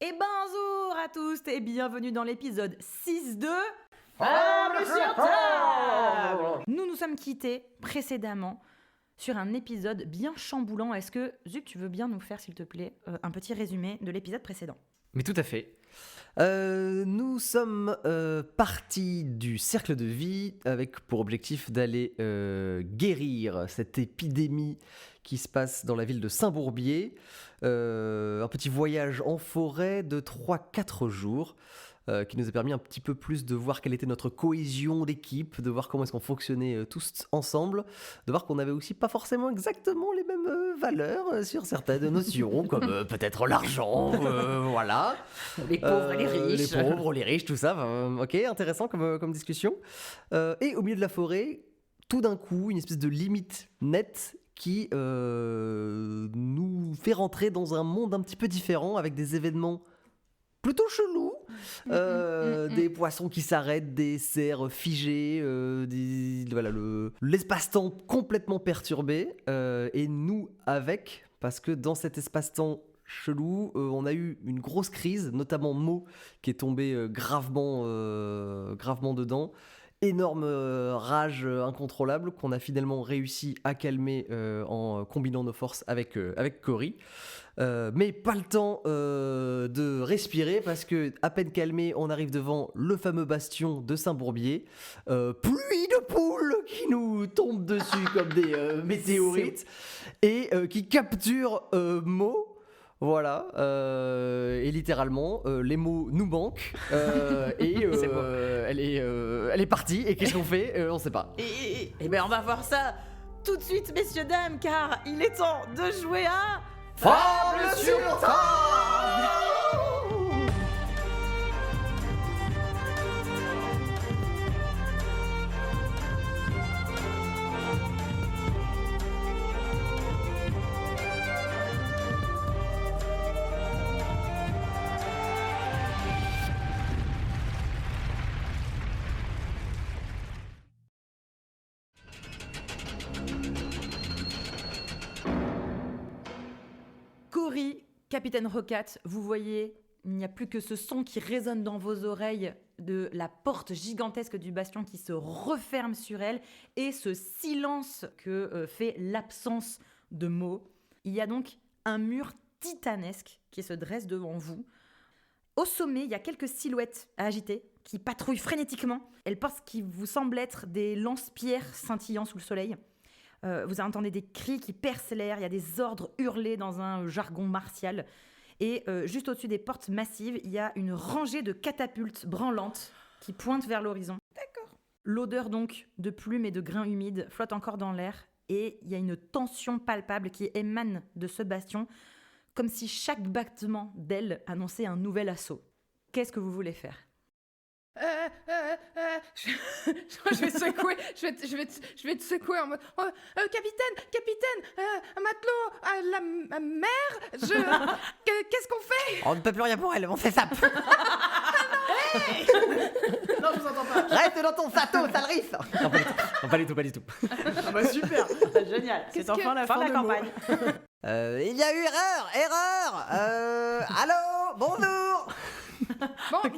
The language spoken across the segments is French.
Et bonjour à tous et bienvenue dans l'épisode 6 de Fable sur table. Nous nous sommes quittés précédemment sur un épisode bien chamboulant. Est-ce que, Zuc, tu veux bien nous faire, s'il te plaît, un petit résumé de l'épisode précédent ? Mais tout à fait. Nous sommes partis du cercle de vie avec pour objectif d'aller guérir cette épidémie qui se passe dans la ville de Saint-Bourbier. Un petit voyage en forêt de 3-4 jours qui nous a permis un petit peu plus de voir quelle était notre cohésion d'équipe, de voir comment est-ce qu'on fonctionnait tous ensemble, de voir qu'on n'avait aussi pas forcément exactement les mêmes valeurs sur certaines notions, comme peut-être l'argent, voilà. Les pauvres et les riches. Les pauvres, les riches, tout ça. Ok, intéressant comme discussion. Et au milieu de la forêt, tout d'un coup, une espèce de limite nette qui nous fait rentrer dans un monde un petit peu différent avec des événements plutôt chelous, des poissons qui s'arrêtent, des cerfs figés, l'espace-temps complètement perturbé, et nous avec, parce que dans cet espace-temps chelou, on a eu une grosse crise, notamment Mo qui est tombé gravement dedans. Énorme rage incontrôlable qu'on a finalement réussi à calmer en combinant nos forces avec Cory. Mais pas le temps de respirer parce que à peine calmé, on arrive devant le fameux bastion de Saint-Bourbier. Pluie de poules qui nous tombent dessus comme des météorites et qui capturent Mo. Voilà, et littéralement, les mots nous manquent, et elle est partie, et qu'est-ce qu'on fait ? On sait pas. Et ben on va voir ça tout de suite, messieurs, dames, car il est temps de jouer à... Fable sur table. Cory, Capitaine Rocat, vous voyez, il n'y a plus que ce son qui résonne dans vos oreilles de la porte gigantesque du bastion qui se referme sur elle et ce silence que fait l'absence de mots. Il y a donc un mur titanesque qui se dresse devant vous. Au sommet, il y a quelques silhouettes à agiter qui patrouillent frénétiquement. Elles portent ce qui vous semble être des lance-pierres scintillant sous le soleil. Vous entendez des cris qui percent l'air, il y a des ordres hurlés dans un jargon martial. Et juste au-dessus des portes massives, il y a une rangée de catapultes branlantes qui pointent vers l'horizon. D'accord. L'odeur donc de plumes et de grains humides flotte encore dans l'air. Et il y a une tension palpable qui émane de ce bastion, comme si chaque battement d'aile annonçait un nouvel assaut. Qu'est-ce que vous voulez faire ? Je vais te secouer, je vais te secouer en mode capitaine, matelot, la mer, qu'est-ce qu'on fait ? On ne peut plus rien pour elle, on s'échappe. Non, je vous entends pas. Reste dans ton bateau, sale riff. Non, pas du tout. Ah bah super, génial. C'est enfin la fin de la de campagne. Il y a eu erreur. Allô, bonjour. Bonjour.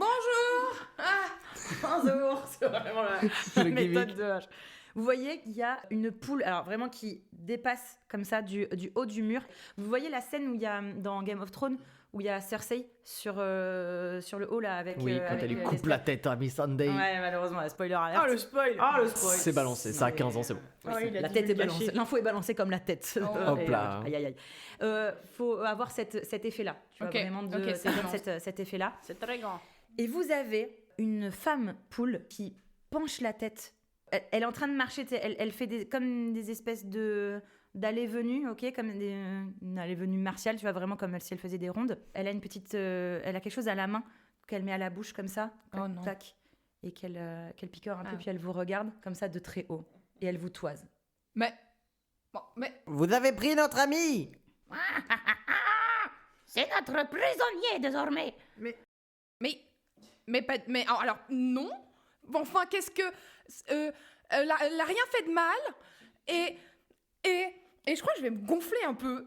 Bonjour, c'est vraiment la méthode de H. Vous voyez qu'il y a une poule, alors vraiment qui dépasse comme ça du haut du mur. Vous voyez la scène où il y a dans Game of Thrones où il y a Cersei sur le haut là avec. Oui, quand elle lui coupe la tête à Miss Sunday. Ouais, malheureusement, spoiler alert. Ah le spoil. C'est balancé, ça a 15 ans, c'est bon. La tête est balancée. L'info est balancée comme la tête. Hop là. Aïe. Faut avoir cet effet-là. Tu vois, vraiment cet effet-là. C'est très grand. Et vous avez une femme poule qui penche la tête. Elle est en train de marcher. Elle fait comme des espèces d'allées-venues, ok, comme une allée-venue martiale, tu vois, vraiment comme si elle faisait des rondes. Elle a elle a quelque chose à la main qu'elle met à la bouche comme ça. Oh non. Tac. Et qu'elle picore un peu, puis elle vous regarde comme ça de très haut. Et elle vous toise. Mais Vous avez pris notre ami. C'est notre prisonnier désormais. alors non. Bon, enfin, qu'est-ce que elle a rien fait de mal et Et je crois que je vais me gonfler un peu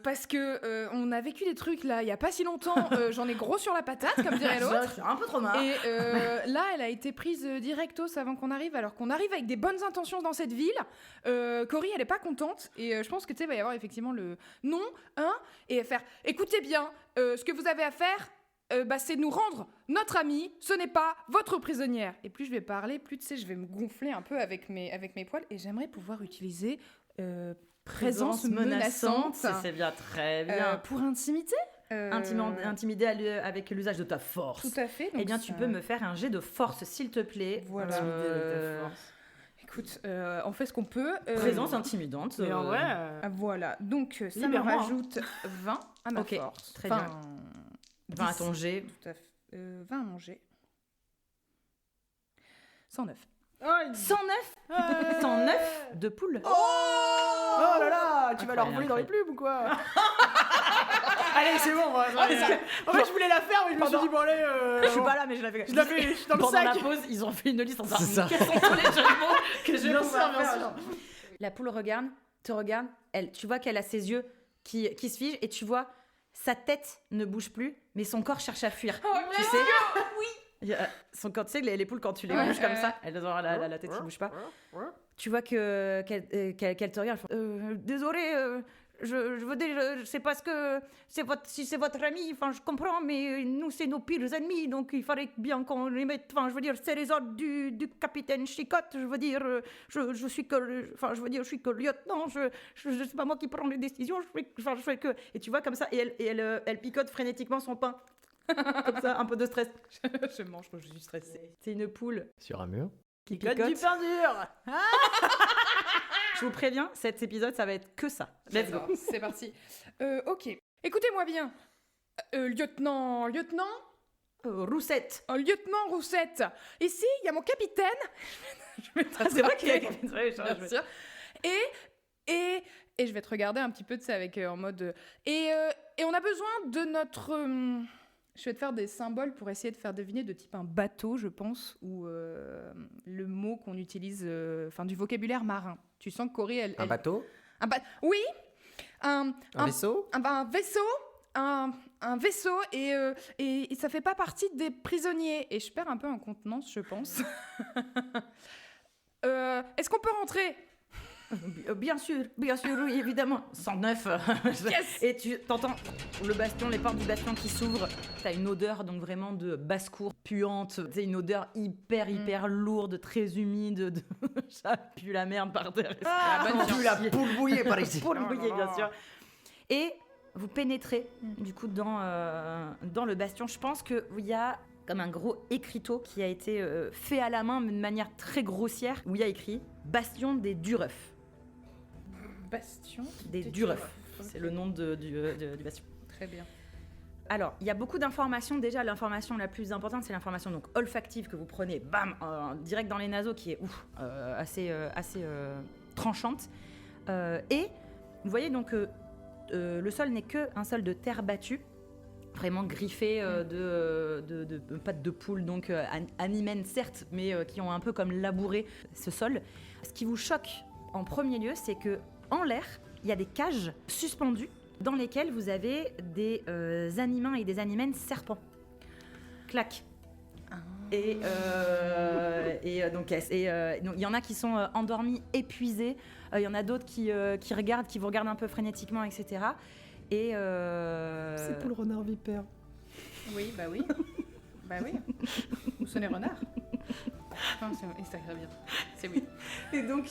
parce que on a vécu des trucs là il y a pas si longtemps. J'en ai gros sur la patate, comme dirait l'autre. J'ai un peu trop marre. Et là, elle a été prise directos avant qu'on arrive, alors qu'on arrive avec des bonnes intentions dans cette ville. Cory, elle est pas contente. Et je pense que tu sais, va y avoir effectivement le non, et faire écoutez bien, ce que vous avez à faire. C'est de nous rendre notre amie, ce n'est pas votre prisonnière. Et plus je vais parler, plus tu sais, je vais me gonfler un peu avec mes poils. Et j'aimerais pouvoir utiliser présence menaçante. C'est bien, très bien. Pour intimider. Intimider avec l'usage de ta force. Tout à fait. Eh bien, tu peux me faire un jet de force, s'il te plaît. Voilà. Écoute, on fait ce qu'on peut. Présence intimidante. Mais en vrai, Voilà. Donc, ça me libère-moi, hein. rajoute 20 à ma Ok, force. très bien. 20 à 10. ton jet. Tout à fait. 20 à mon jet. 109. 109 109 de poule. Oh là là, tu vas leur voler dans les plumes ou quoi? Allez, c'est bon. En fait, je voulais la faire, mais je me suis dit, bon, allez. Je suis pas là, mais je l'avais. Je suis dans le Pendant sac. la pause, ils ont fait une liste en disant C'est ça. quels sont tous les jeux de mots que je vais Bien pouvoir sûr, bien faire. sûr. La poule te regarde, tu vois qu'elle a ses yeux qui se figent et tu vois sa tête ne bouge plus, mais son corps cherche à fuir. Tu sais oui. Son corps, tu sais, les poules, quand tu les bouges comme ça, elles ont la tête qui bouge pas. Tu vois qu'elle te regarde. Désolée, je veux dire, je sais pas si c'est votre ami, enfin je comprends, mais nous c'est nos pires ennemis, donc il fallait bien qu'on les mette. Enfin, je veux dire, c'est les ordres du capitaine Chicotte. Je veux dire, je suis que, enfin je veux dire, je suis que lieutenant. Je sais pas moi qui prends les décisions. Je fais que. Et tu vois comme ça, et elle picote frénétiquement son pain. Comme ça, un peu de stress. Je mange quand je suis stressée. C'est une poule Sur un mur. qui Picote picote. du pain dur. Je vous préviens, cet épisode, ça va être que ça. Let's go. C'est parti. Ok. Écoutez-moi bien. Lieutenant. Roussette. Lieutenant Roussette. Ici, il y a mon capitaine. C'est vrai qu'il y a Bien sûr. Et je vais te regarder un petit peu, tu sais, avec en mode. Et on a besoin de notre. Je vais te faire des symboles pour essayer de faire deviner de type un bateau, je pense, ou le mot qu'on utilise, enfin du vocabulaire marin. Tu sens que Cory, elle. bateau. Oui. Un vaisseau. un vaisseau. Un vaisseau et ça fait pas partie des prisonniers. Et je perds un peu en contenance, je pense. Est-ce qu'on peut rentrer? Bien sûr, oui, évidemment. 109. Yes. Et tu t'entends les portes du bastion qui s'ouvrent. T'as une odeur donc vraiment de basse-cour puante. C'est une odeur hyper lourde, très humide. Ça pue la merde par terre. bonne Tu la poule bouillée par ici. Pour le bouiller, bien sûr. Et vous pénétrez du coup dans le bastion. Je pense qu'il y a comme un gros écriteau qui a été fait à la main mais de manière très grossière où il y a écrit Bastion des Dureufs. Bastion Des Dureufs. C'est le nom du bastion. Très bien. Alors, il y a beaucoup d'informations. Déjà, l'information la plus importante, c'est l'information donc olfactive que vous prenez, bam, direct dans les naseaux, qui est assez tranchante. Et vous voyez donc le sol n'est qu'un sol de terre battue, vraiment griffé de pattes de poule, donc animènes certes, mais qui ont un peu comme labouré ce sol. Ce qui vous choque en premier lieu, c'est que en l'air, il y a des cages suspendues dans lesquelles vous avez des animins et des animènes serpents. Clac. Et donc il y en a qui sont endormis, épuisés. Il y en a d'autres qui vous regardent un peu frénétiquement, etc. Et C'est pour le renard vipère. Oui, bah oui. Bah oui. Ou sonner renard. Enfin, c'est très bien. C'est oui. Et donc,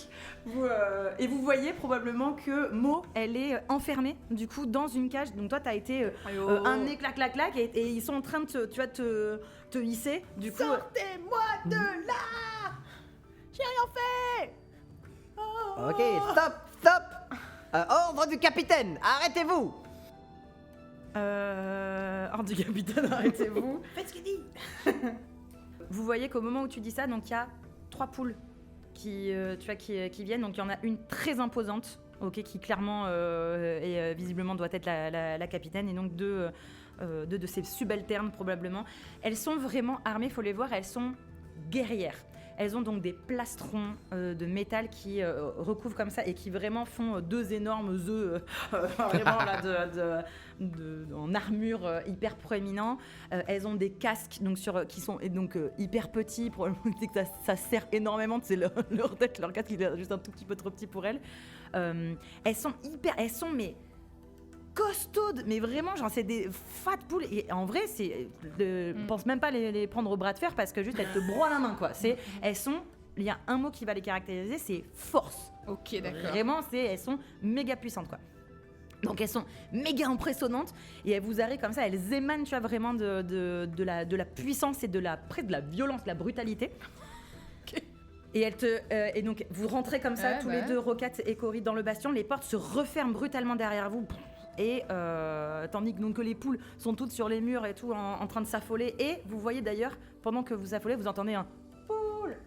vous voyez probablement que Mo, elle est enfermée, du coup, dans une cage. Donc toi, t'as été un nez clac, clac, clac, et ils sont en train de te hisser. Du coup, Sortez-moi de là! J'ai rien fait! Ok, stop. Ordre du capitaine, arrêtez-vous. ordre du capitaine, arrêtez-vous. Faites ce qu'il dit! Vous voyez qu'au moment où tu dis ça, donc il y a 3 poules qui viennent. Donc il y en a une très imposante, qui clairement et visiblement doit être la capitaine, et donc deux de ses subalternes probablement. Elles sont vraiment armées, faut les voir, elles sont guerrières. Elles ont donc des plastrons de métal qui recouvrent comme ça et qui vraiment font 2 énormes œufs vraiment là, en armure hyper proéminent. Elles ont des casques donc, qui sont donc, hyper petits, probablement que ça sert énormément, c'est leur tête, leur casque il est juste un tout petit peu trop petit pour elles. Elles sont mais costaudes, mais vraiment genre c'est des fat poules et en vrai pense même pas les prendre au bras de fer parce que juste elles te broient la main quoi. Il y a un mot qui va les caractériser, c'est force. Ok, d'accord. Vraiment, elles sont méga puissantes quoi. Donc elles sont méga impressionnantes et elles vous arrivent comme ça, elles émanent tu vois vraiment de la puissance et presque de la violence, de la brutalité. Et donc vous rentrez comme ça tous les deux, Roquette et Cory, dans le bastion. Les portes se referment brutalement derrière vous. Et tandis que les poules sont toutes sur les murs et tout en train de s'affoler. Et vous voyez d'ailleurs, pendant que vous affolez, vous entendez un poule.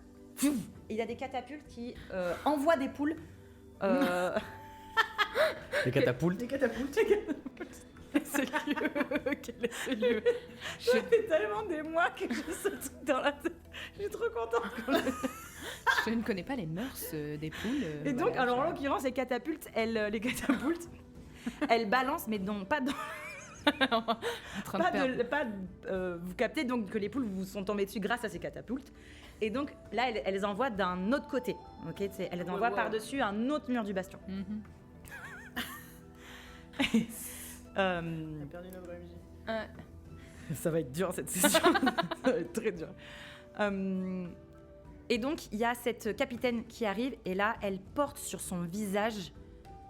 Et il y a des catapultes qui envoient des poules. Des catapultes. Des catapultes. Ce lieu, quel est ce lieu? Ça fait tellement des mois que j'ai ce truc dans la tête. Je suis trop contente. Je ne connais pas les mœurs des poules. Et donc, alors en l'occurrence, les catapultes, elles balancent, mais non, pas dans. Vous captez donc que les poules vous sont tombées dessus grâce à ces catapultes. Et donc là, elles les envoient d'un autre côté. Okay, elles les envoient par-dessus un autre mur du bastion. On a perdu notre MJ. Ça va être dur cette session. Ça va être très dur. Et donc, il y a cette capitaine qui arrive et là, elle porte sur son visage.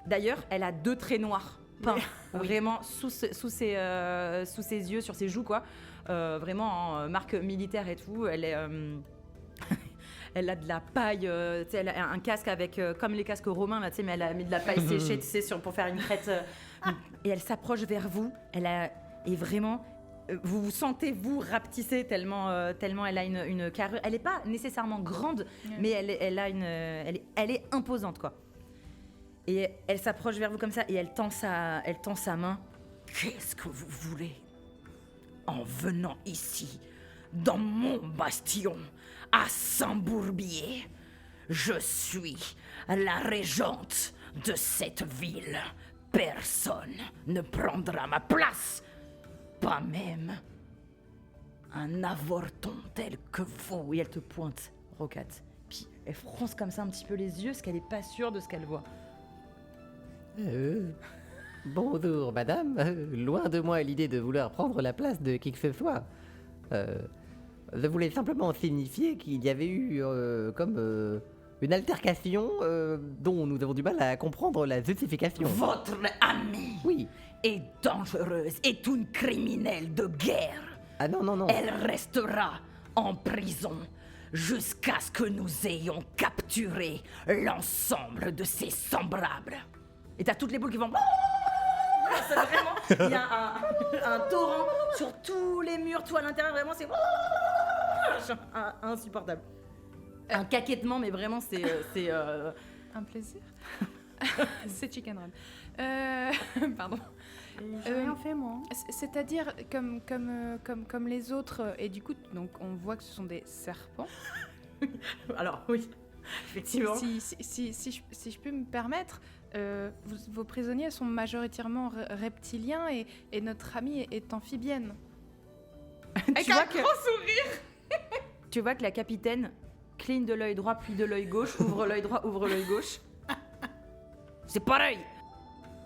D'ailleurs, elle a 2 traits noirs peints vraiment sous ses yeux, sur ses joues, quoi. Vraiment en marque militaire et tout. Elle est. Elle a de la paille, elle a un casque avec, comme les casques romains, là, mais elle a mis de la paille séchée pour faire une crête. Et elle s'approche vers vous. Et vraiment, vous vous sentez, vous, rapetisser tellement elle a une carrure. Elle n'est pas nécessairement grande, mais elle est imposante, quoi. Et elle s'approche vers vous comme ça et elle tend sa main. Qu'est-ce que vous voulez en venant ici, dans mon bastion, à Saint-Bourbier? Je suis la régente de cette ville. Personne ne prendra ma place. Pas même un avorton tel que vous. Et elle te pointe, Roquette. Puis elle fronce comme ça un petit peu les yeux parce qu'elle n'est pas sûre de ce qu'elle voit. Bonjour, madame. Loin de moi l'idée de vouloir prendre la place de qui que ce soit. Je voulais simplement signifier qu'il y avait eu une altercation dont nous avons du mal à comprendre la justification. Votre amie Oui. est dangereuse, est une criminelle de guerre. Ah non, non, non. Elle restera en prison jusqu'à ce que nous ayons capturé l'ensemble de ses semblables. Et t'as toutes les boules qui vont... C'est vraiment... Il y a un torrent sur tous les murs, tout à l'intérieur, vraiment, c'est... insupportable. Un caquettement, mais vraiment, c'est Un plaisir. C'est Chicken Run. Pardon. J'ai rien fait, moi. C'est-à-dire comme les autres, et du coup, donc on voit que ce sont des serpents. Alors, oui, effectivement. Si je peux me permettre, vos prisonniers sont majoritairement reptiliens et notre amie est amphibienne. Avec un gros sourire. Tu vois que la capitaine cligne de l'œil droit puis de l'œil gauche, ouvre l'œil droit, ouvre l'œil gauche. C'est pareil.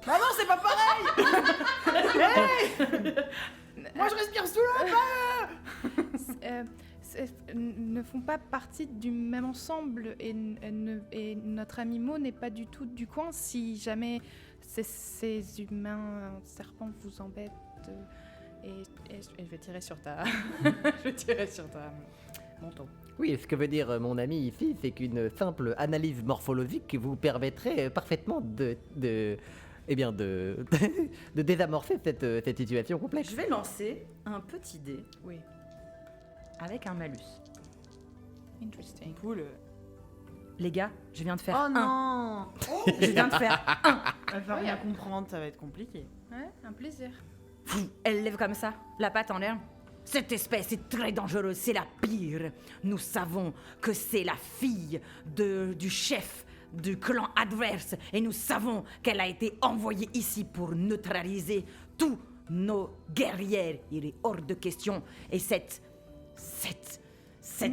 Bah non, c'est pas pareil. Hey moi, je respire sous l'eau. Ne font pas partie du même ensemble et notre ami Mo n'est pas du tout du coin. Si jamais ces humains serpents vous embêtent, et je vais tirer sur ta manteau. Oui, ce que veut dire mon ami ici, c'est qu'une simple analyse morphologique vous permettrait parfaitement de désamorcer cette situation complexe. Je vais lancer un petit dé Oui. avec un malus. Interesting. Cool. Les gars, je viens de faire Oh un. non. Je viens de faire un. Il va falloir bien comprendre, ça va être compliqué. Ouais, un plaisir. Elle lève comme ça, la patte en l'air. Cette espèce est très dangereuse, c'est la pire. Nous savons que c'est la fille du chef du clan adverse et nous savons qu'elle a été envoyée ici pour neutraliser tous nos guerriers. Il est hors de question. Et cette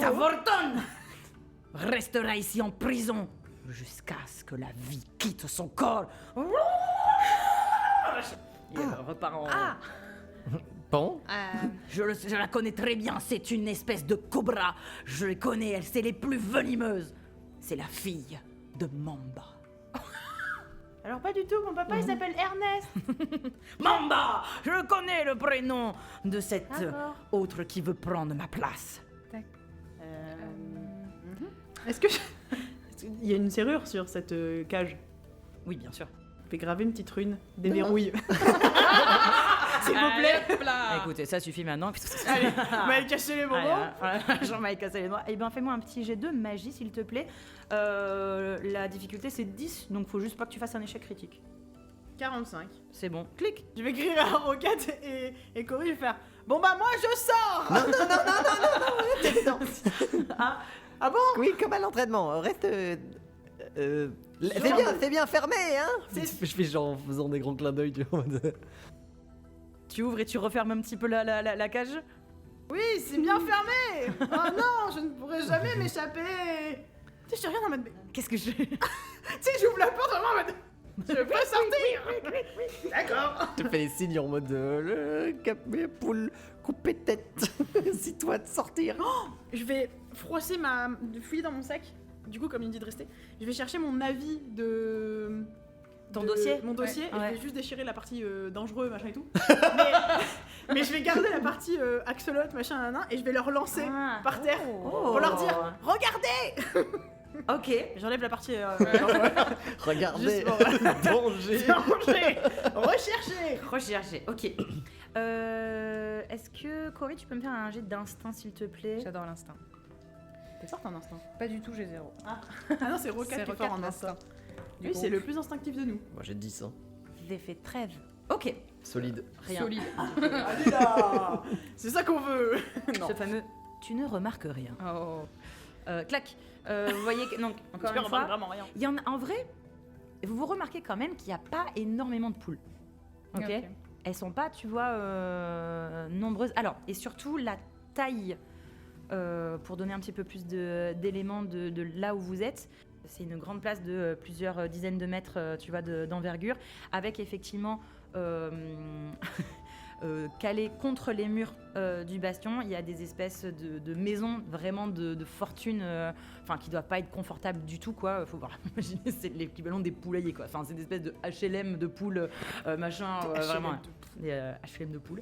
avortonne restera ici en prison jusqu'à ce que la vie quitte son corps. Il repart en... Bon, Je la connais très bien, c'est une espèce de cobra. Je les connais, elle, c'est les plus venimeuses. C'est la fille de Mamba. Alors pas du tout, mon papa il s'appelle Ernest. Mamba! Je connais le prénom de cette D'accord. autre qui veut prendre ma place. Est-ce que il y a une serrure sur cette cage? Oui, bien sûr. Je vais graver une petite rune, déverrouille. S'il vous plaît. Écoutez, ça suffit maintenant. Allez, m'avez cassé les bonbons. Jean-Marie cassé les doigts. Eh bien, fais-moi un petit jet de magie, s'il te plaît. La difficulté, c'est 10, donc faut juste pas que tu fasses un échec critique. 45. C'est bon. Clique. Je vais crier à Roquette et Cory, je vais faire bon bah moi je sors. Ah bon? oui, comme à l'entraînement, reste... c'est bien fermé, hein. Je fais genre en faisant des grands clins d'œil, tu vois. en mode- Tu ouvres et tu refermes un petit peu la cage. Oui, c'est bien fermé. Oh non, je ne pourrai jamais m'échapper. Tu sais, je regarde en mode. Qu'est-ce que je fais? Tu sais, j'ouvre la porte vraiment en mode. Je peux sortir. D'accord. Je te fais les signes en mode Le cap mes poules, coupé tête. Si toi de sortir. Je vais froisser fouiller dans mon sac. Du coup, comme il me dit de rester, je vais chercher mon avis de. Ton dossier? Mon dossier, et Ouais. je vais juste déchirer la partie dangereux, machin et tout. mais je vais garder la partie axolote, machin, nanan, et je vais leur lancer Ah. par terre Oh. pour leur dire regardez. Ok. J'enlève la partie regardez, Juste pour- danger. danger, recherchez. Rechercher. Ok. Est-ce que, Cory, tu peux me faire un jet d'instinct, s'il te plaît? J'adore l'instinct. T'es forte en instinct. Pas du tout, j'ai 0. Ah non, c'est Roquette qui est fort en instinct. Du Lui, coup, c'est le plus instinctif de nous. Moi j'ai 10, hein. J'ai fait 13. Ok. Solide. Rien. solide. Allez là. C'est ça qu'on veut. Non. Ce fameux tu ne remarques rien. Oh. Clac. Vous voyez que. Donc, encore J'espère une on parle fois, vraiment rien. il y en a, en vrai, vous remarquez quand même qu'il n'y a pas énormément de poules. Ok. Ok. Elles sont pas, tu vois, nombreuses. Alors, et surtout la taille, pour donner un petit peu plus d'éléments de là où vous êtes. C'est une grande place de plusieurs dizaines de mètres, tu vois, d'envergure, avec effectivement calé contre les murs du bastion, il y a des espèces de maisons vraiment de fortune, enfin qui doivent pas être confortables du tout, quoi. Faut voir, imaginer, c'est l'équivalent des poulaillers, quoi. Enfin, c'est des espèces de HLM de poules, machin, vraiment, des HLM de poules.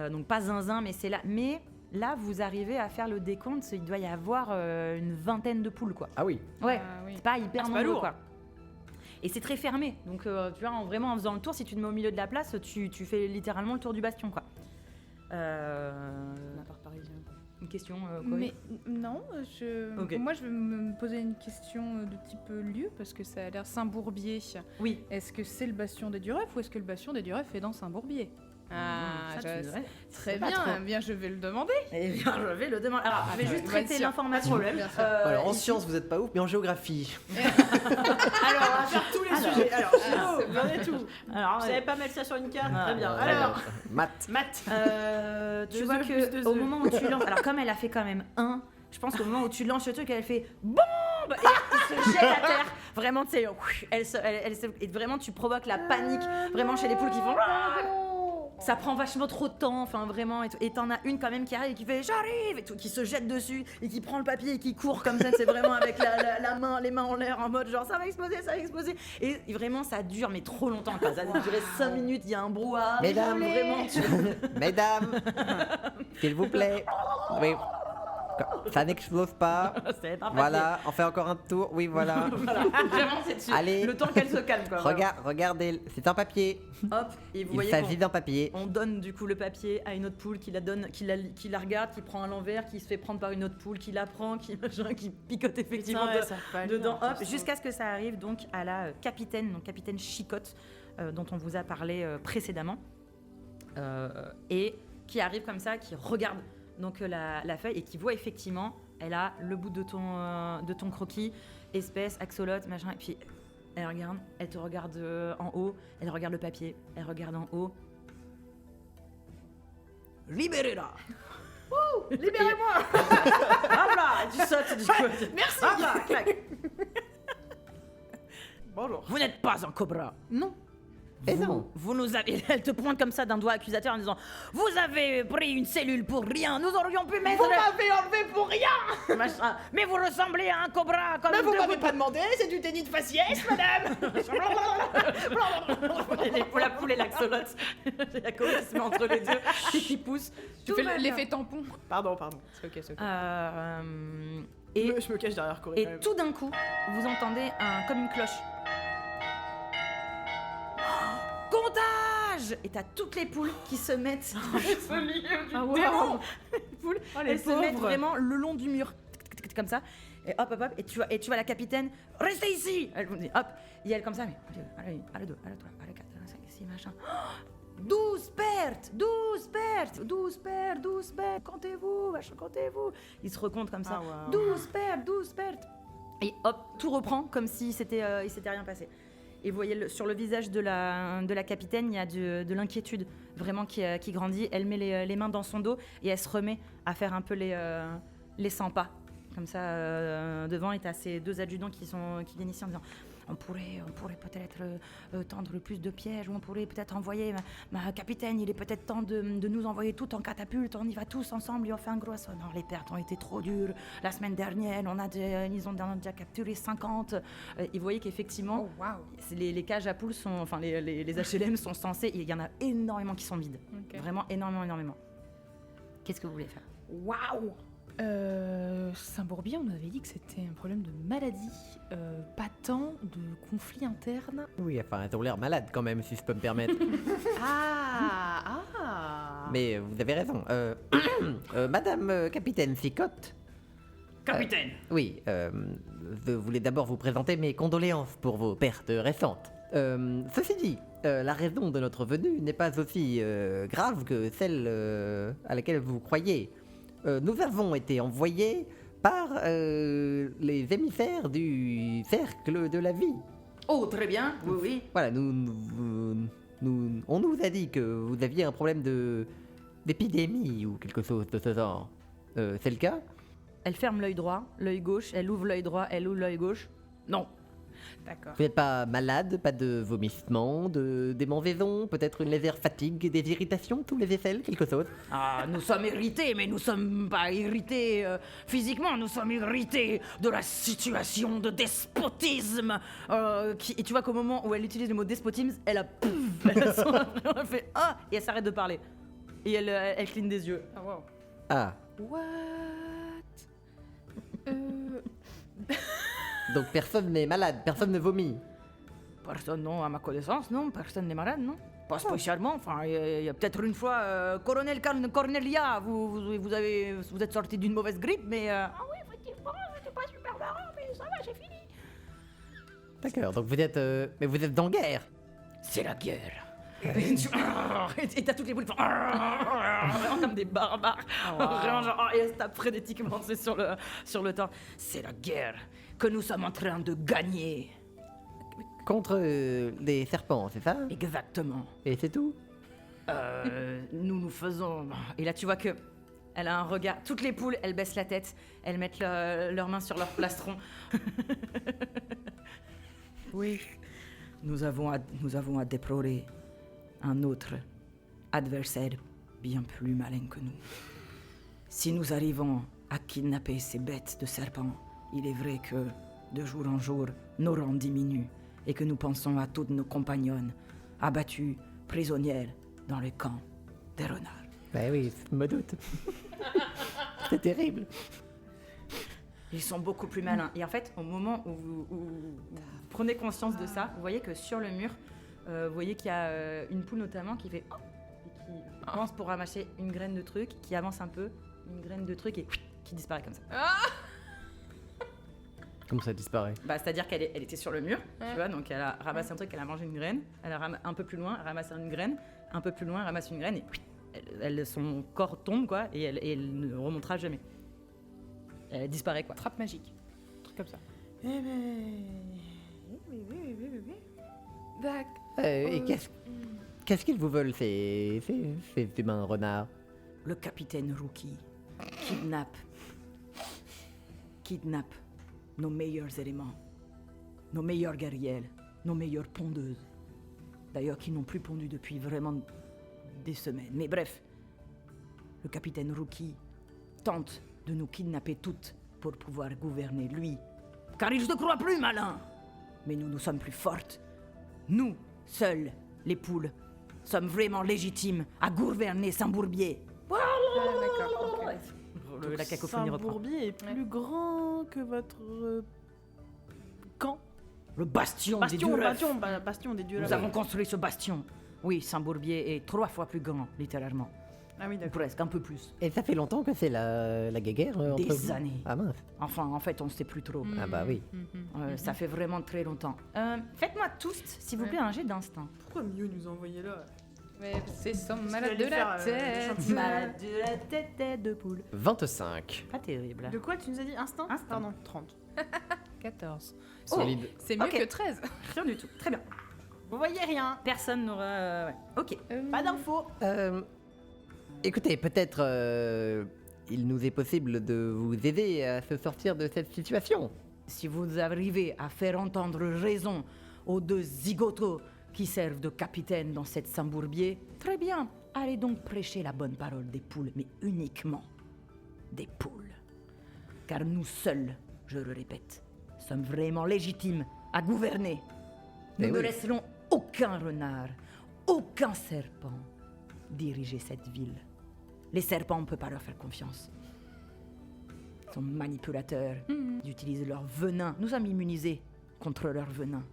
Donc pas zinzin, mais c'est là. Mais là, vous arrivez à faire le décompte, il doit y avoir une vingtaine de poules, quoi. Ah oui. Ouais, Ah oui. c'est pas hyper c'est pas nombreux, lourd. quoi. Et c'est très fermé, donc tu vois, vraiment en faisant le tour, si tu te mets au milieu de la place, tu fais littéralement le tour du bastion, quoi. On a part parisien. Une question, quoi. Mais non, Ok. moi je vais me poser une question de type lieu parce que ça a l'air Saint-Bourbier. Oui. Est-ce que c'est le bastion des Duref ou est-ce que le bastion des Duref est dans Saint-Bourbier? Ça, tu je- devrais- très pas bien, trop. eh bien je vais le demander. Eh bien, je vais le demander. Alors, je vais juste vas-y, traiter sûr. l'information. Bien sûr. Alors en ici. sciences vous êtes pas ouf, mais en géographie. Alors, on va faire tous les sujets. Alors, c'est vous en êtes tout. Alors, Vous savez pas mettre ça sur une carte? Ah, Très bien. Ouais, Alors, maths. maths. tu Deux vois œufs plus deux que au œufs. moment où tu lances, alors comme elle a fait quand même 1, je pense qu'au moment où tu lances le truc, elle fait bombe et il se jette à terre. Vraiment, tu sais, et vraiment tu provoques la panique vraiment chez les poules qui font. Ça prend vachement trop de temps, enfin vraiment, et t'en as une quand même qui arrive et qui fait j'arrive et tout, qui se jette dessus et qui prend le papier et qui court comme ça, c'est vraiment avec la main, les mains en l'air en mode genre ça va exploser, et vraiment ça dure mais trop longtemps quoi, ça a duré 5 minutes, il y a un brouhaha, Mesdames, vraiment, Mesdames, s'il vous plaît. Oui. Ça n'explose pas. c'est un papier. Voilà, on fait encore un tour. Oui, voilà. Voilà, vraiment c'est dessus. Allez. Le temps qu'elle se calme quoi. vraiment. Regardez, c'est un papier. Hop, et vous Il voyez s'agit qu'on- d'un papier. on donne du coup le papier à une autre poule qui la donne, qui la regarde, qui prend à l'envers, qui se fait prendre par une autre poule, qui la prend, qui picote effectivement dedans, hop, jusqu'à ce que ça arrive donc à la capitaine, donc capitaine Chicotte, dont on vous a parlé précédemment, et qui arrive comme ça, qui regarde donc la feuille et qui voit effectivement, elle a le bout de ton croquis, espèce, axolote, machin, et puis elle regarde, elle te regarde en haut, elle regarde le papier, elle regarde en haut. Libérez-la. Libérez-moi. Hop là, tu sautes du coup. Merci. Hop là, clac. Bonjour. Vous n'êtes pas un cobra. Non. Eh non. Vous nous avez... Elle te pointe comme ça d'un doigt accusateur en disant « Vous avez pris une cellule pour rien. Nous aurions pu mettre... Vous m'avez enlevé pour rien. machin. Mais vous ressemblez à un cobra comme Mais vous deux m'avez gouttes- pas demandé, c'est du tennis de faciès, madame. La poule et l'axolote. Il y a Cory qui se met entre les deux et qui pousse. Tu Tout fais va bien. l'effet tampon. Pardon. C'est ok, c'est ok. Et, Je me cache derrière Cory. quand et même. tout d'un coup, vous entendez comme une cloche. Comptage. Et t'as toutes les poules qui se mettent dans ce milieu du Ah, wow. terrain. Les poules, les elles se mettent pauvres. vraiment le long du mur. Comme ça. Et hop, et tu vois la capitaine. Restez ici. Elle vous dit hop. Et elle comme ça. Mais allez, allez 2, allez 3, allez 4, allez 5, 6, machin. 12 pertes, 12 pertes, 12 pertes, 12 pertes, comptez-vous, machin, comptez-vous. Ils se recomptent comme ça. Ah, wow. 12 pertes, 12 pertes. Et hop, tout reprend comme si il s'était rien passé. Et vous voyez, sur le visage de la capitaine, il y a de l'inquiétude vraiment qui grandit. Elle met les mains dans son dos et elle se remet à faire un peu les 100 pas. Comme ça, devant, et t'as ces 2 adjudants qui viennent ici en disant on pourrait peut-être tendre plus de pièges, ou on pourrait peut-être envoyer ma capitaine, il est peut-être temps de nous envoyer tout en catapulte, on y va tous ensemble et on fait un gros assaut. Non, les pertes ont été trop dures. La semaine dernière, ils ont déjà capturé 50. Et vous voyez qu'effectivement, Oh, waouh. les cages à poules sont, enfin les HLM sont censés, il y en a énormément qui sont vides. Ok. Vraiment énormément. Qu'est-ce que vous voulez faire? Waouh. Saint-Bourbier, on avait dit que c'était un problème de maladie, pas tant de conflit interne. Oui, enfin, elles ont l'air malades quand même, si je peux me permettre. Ah. Mais vous avez raison. Madame Capitaine Sicotte. Capitaine. Oui, je voulais d'abord vous présenter mes condoléances pour vos pertes récentes. Ceci dit, la raison de notre venue n'est pas aussi grave que celle à laquelle vous croyez. Nous avons été envoyés par les émissaires du cercle de la vie. Oh, très bien, oui. Voilà, on nous a dit que vous aviez un problème d'épidémie ou quelque chose de ce genre. C'est le cas? Elle ferme l'œil droit, l'œil gauche, elle ouvre l'œil droit, elle ouvre l'œil gauche. Non. D'accord. Vous n'êtes pas malade, pas de vomissements, des mauvaisions, peut-être une légère fatigue, des irritations, tous les aisselles, quelque chose? Ah, nous sommes irrités, mais nous sommes pas irrités physiquement, nous sommes irrités de la situation de despotisme. Et tu vois qu'au moment où elle utilise le mot despotisme, elle a pouf, elle fait ah et elle s'arrête de parler. Et elle cligne des yeux. Ah, wow. Ah, What? donc personne n'est malade, personne ne vomit. Personne, non, à ma connaissance, non, personne n'est malade, non. Pas spécialement, enfin, il y a peut-être une fois, Colonel Cornelia, vous êtes sorti d'une mauvaise grippe, mais... Ah oui, effectivement, c'était pas super marrant, mais ça va, j'ai fini. D'accord, donc vous êtes... mais vous êtes en guerre. C'est la guerre. Et t'as toutes les boules qui font vraiment comme des barbares. Vraiment genre, et elle se tape frénétiquement c'est sur le temps. C'est la guerre que nous sommes en train de gagner. Contre les serpents, c'est ça? Exactement. Et c'est tout? Nous faisons... Et là tu vois que elle a un regard. Toutes les poules, elles baissent la tête, elles mettent leurs mains sur leur plastron. Oui. Nous avons à déplorer un autre adversaire bien plus malin que nous. Si nous arrivons à kidnapper ces bêtes de serpents, il est vrai que, de jour en jour, nos rangs diminuent et que nous pensons à toutes nos compagnonnes abattues, prisonnières, dans le camp des renards. Ben oui, je me doute. C'est terrible. Ils sont beaucoup plus malins. Et en fait, au moment où vous prenez conscience de ça, vous voyez que sur le mur, vous voyez qu'il y a une poule notamment qui fait et qui avance pour ramasser une graine de truc, qui avance un peu, une graine de truc et qui disparaît comme ça. Comment ça disparaît? Bah, c'est-à-dire qu'elle était sur le mur, tu vois, donc elle a ramassé un truc, elle a mangé une graine, elle a un peu plus loin, elle ramasse une graine, un peu plus loin, elle ramasse une graine et son corps tombe, quoi, et elle ne remontera jamais. Elle disparaît, quoi. Trappe magique. Un truc comme ça. Eh ben... D'accord. Et qu'est-ce qu'ils vous veulent, ces humains renards? Le capitaine Rookie kidnappe nos meilleurs éléments, nos meilleures guerrières, nos meilleures pondeuses. D'ailleurs, qui n'ont plus pondu depuis vraiment des semaines. Mais bref, le capitaine Rookie tente de nous kidnapper toutes pour pouvoir gouverner lui. Car il se croit plus malin. Mais nous sommes plus fortes. Nous, seuls, les poules, sommes vraiment légitimes à gouverner Saint-Bourbier. D'accord. ok. La cacophonie reprend. Saint-Bourbier est plus grand que votre camp. Le bastion, des Bastion, dieux. bastion des dieux. Nous avons construit ce bastion. Oui, Saint-Bourbier est 3 fois plus grand, littéralement. Ah oui, Ou d'accord. presque, un peu plus. Et ça fait longtemps que c'est la guéguerre entre Des vous? années. Ah mince. Enfin, en fait, on ne sait plus trop. Ah bah oui. Ça fait vraiment très longtemps. Faites-moi tous, s'il vous Ouais. plaît, un jet d'instinct. Pourquoi Miu nous a envoyé là? Mais c'est son qu'il malade allait de faire, la le tête. chantier. Malade de la tête de poule. 25. Pas terrible. De quoi tu nous as dit? Instinct? Instinct. Pardon, 30. 14. Solide. C'est mieux Ok. que 13. Rien du tout. Très bien. Vous voyez rien. Personne n'aura... ouais. Ok. Pas d'infos. Écoutez, peut-être il nous est possible de vous aider à se sortir de cette situation. Si vous arrivez à faire entendre raison aux 2 zigotos qui servent de capitaine dans cette Saint-Bourbier, très bien. Allez donc prêcher la bonne parole des poules, mais uniquement des poules. Car nous seuls, je le répète, sommes vraiment légitimes à gouverner. Nous Eh ne oui. laisserons aucun renard, aucun serpent diriger cette ville. Les serpents, on ne peut pas leur faire confiance. Ils sont manipulateurs, ils utilisent leur venin. Nous sommes immunisés contre leur venin.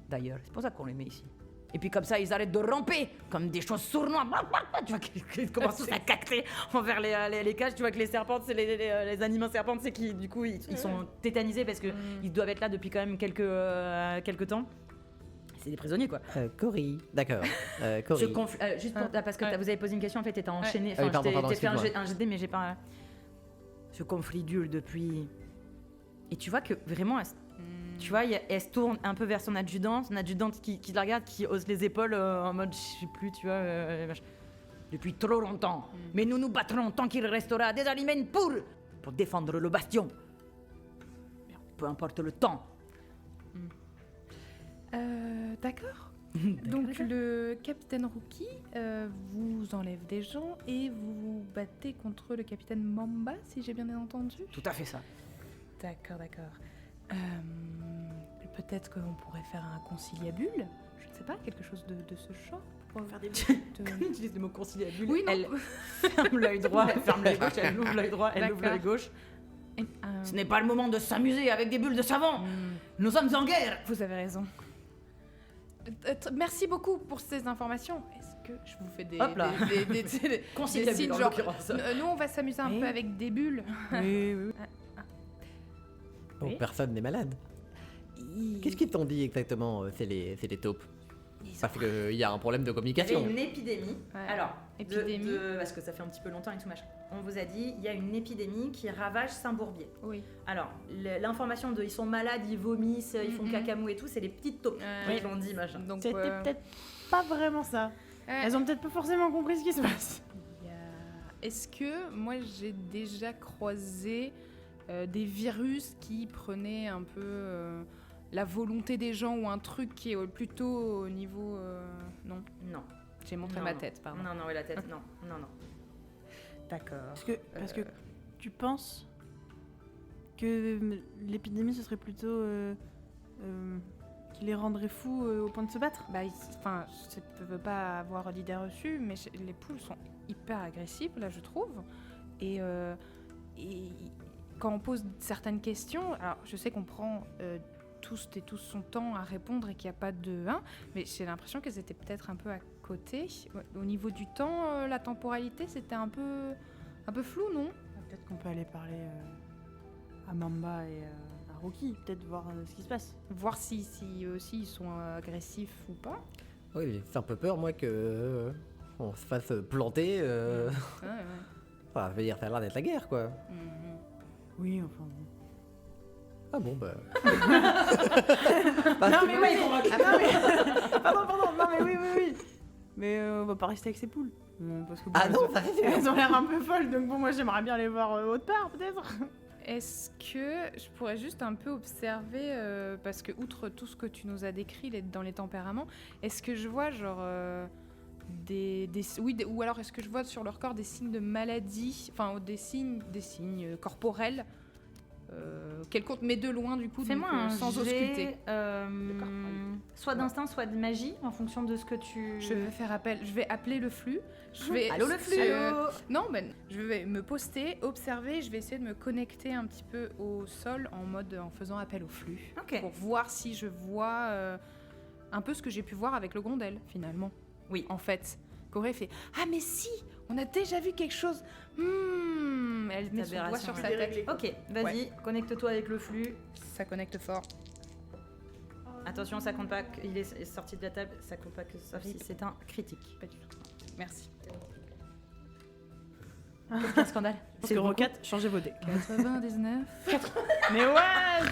D'ailleurs, c'est pour ça qu'on les met ici. Et puis comme ça, ils arrêtent de ramper comme des choses sournois. Tu vois qu'ils commencent tous à cacter envers les cages. Tu vois que les serpentes, c'est les animaux serpentes, c'est qui, du coup, ils sont tétanisés parce que ils doivent être là depuis quand même quelques temps. C'est des prisonniers, quoi. Cory. D'accord. Je Cory. juste pour, parce que Ouais. vous avez posé une question, en fait, t'étais enchaîné. Ah oui, pardon, je t'ai fait excuse-moi. un GD, mais j'ai pas. Ce conflit dure depuis... Et tu vois que vraiment, tu vois, elle se tourne un peu vers son adjudante qui la regarde, qui hausse les épaules en mode, je sais plus, tu vois. Machin. Depuis trop longtemps. Mais nous nous battrons tant qu'il restera des aliments pour défendre le bastion. Peu importe le temps. D'accord. Donc le capitaine Rookie vous enlève des gens et vous vous battez contre le capitaine Mamba, si j'ai bien entendu. Tout à fait ça. D'accord. Peut-être qu'on pourrait faire un conciliabule. Je ne sais pas, quelque chose de ce genre. Pour Faire des de- Elle utilise le mot conciliabule. Oui, non. Elle ferme l'œil droit, elle ferme l'œil gauche, elle ouvre l'œil droit, elle ouvre D'accord. l'œil gauche. Ce n'est pas le moment de s'amuser avec des bulles de savon. Nous sommes en guerre. Vous avez raison. Merci beaucoup pour ces informations. Est-ce que je vous fais des, Hop là. des Conciliabule, signes en genre, l'occurrence. nous on va s'amuser un Oui. peu avec des bulles. Bon, Oui. personne n'est malade. Qu'est-ce qu'ils t'ont dit exactement, c'est les taupes? Parce qu'il y a un problème de Il y avait communication. une épidémie. Ouais. Alors, Épidémie. parce que ça fait un petit peu longtemps et tout machin. On vous a dit, il y a une épidémie qui ravage Saint-Bourbier. Oui. Alors, l'information de ils sont malades, ils vomissent, ils font Mhm. cacamou et tout, c'est les petites taupes. Ouais. Ils l'ont dit, machin. Donc, C'était peut-être pas vraiment ça. Elles ont peut-être pas forcément compris ce qui se passe. Est-ce que moi j'ai déjà croisé des virus qui prenaient un peu la volonté des gens ou un truc qui est plutôt au niveau... Non, Non. j'ai montré Non, ma non. tête, pardon. Non, ouais, la tête, non. D'accord. Parce que tu penses que l'épidémie ce serait plutôt qui les rendrait fous au point de se battre? Bah, enfin, je ne veux pas avoir d'idée reçue, mais les poules sont hyper agressives, là, je trouve. Et quand on pose certaines questions, alors je sais qu'on prend tous son temps à répondre et qu'il n'y a pas de 1, mais j'ai l'impression qu'elles étaient peut-être un peu à côté. Ouais, au niveau du temps, la temporalité, c'était un peu flou, non? Peut-être qu'on peut aller parler à Mamba et à Rocky, peut-être voir ce qui se passe. Voir si eux aussi ils sont agressifs ou pas. Oui, c'est un peu peur, moi, que on se fasse planter. Ouais. Enfin, je veux dire, ça a l'air d'être la guerre, quoi. Oui, enfin. Bon. Ah bon, bah. Non, mais oui. Pardon. Non, mais oui. Mais on va pas rester avec ces poules. Parce que, bon, Ah non, ça elles ont l'air un peu folles, donc bon, moi j'aimerais bien les voir autre part, peut-être. Est-ce que je pourrais juste un peu observer, parce que outre tout ce que tu nous as décrit dans les tempéraments, est-ce que je vois genre ou alors est-ce que je vois sur leur corps des signes de maladie, enfin des signes corporels quelconque, mais de loin du coup, Fais-moi donc, un sans jet, ausculter. soit d'instinct, soit de magie, en fonction de ce que tu... Je vais appeler le flux. Allô, le flux. Non, ben, je vais me poster, observer, je vais essayer de me connecter un petit peu au sol en faisant appel au flux. Ok. Pour voir si je vois un peu ce que j'ai pu voir avec le Grondel, finalement. Oui. En fait. Corée fait « Ah mais si, on a déjà vu quelque chose. Elle met son doigt sur sa tête. Ok, vas-y, connecte-toi avec le flux. Ça connecte fort. Attention, ça compte pas qu'il est sorti de la table, ça compte pas que sauf si c'est un critique. Pas du tout. Merci. Quel scandale. Parce que Rocat, changez vos dés. 99. Mais ouais,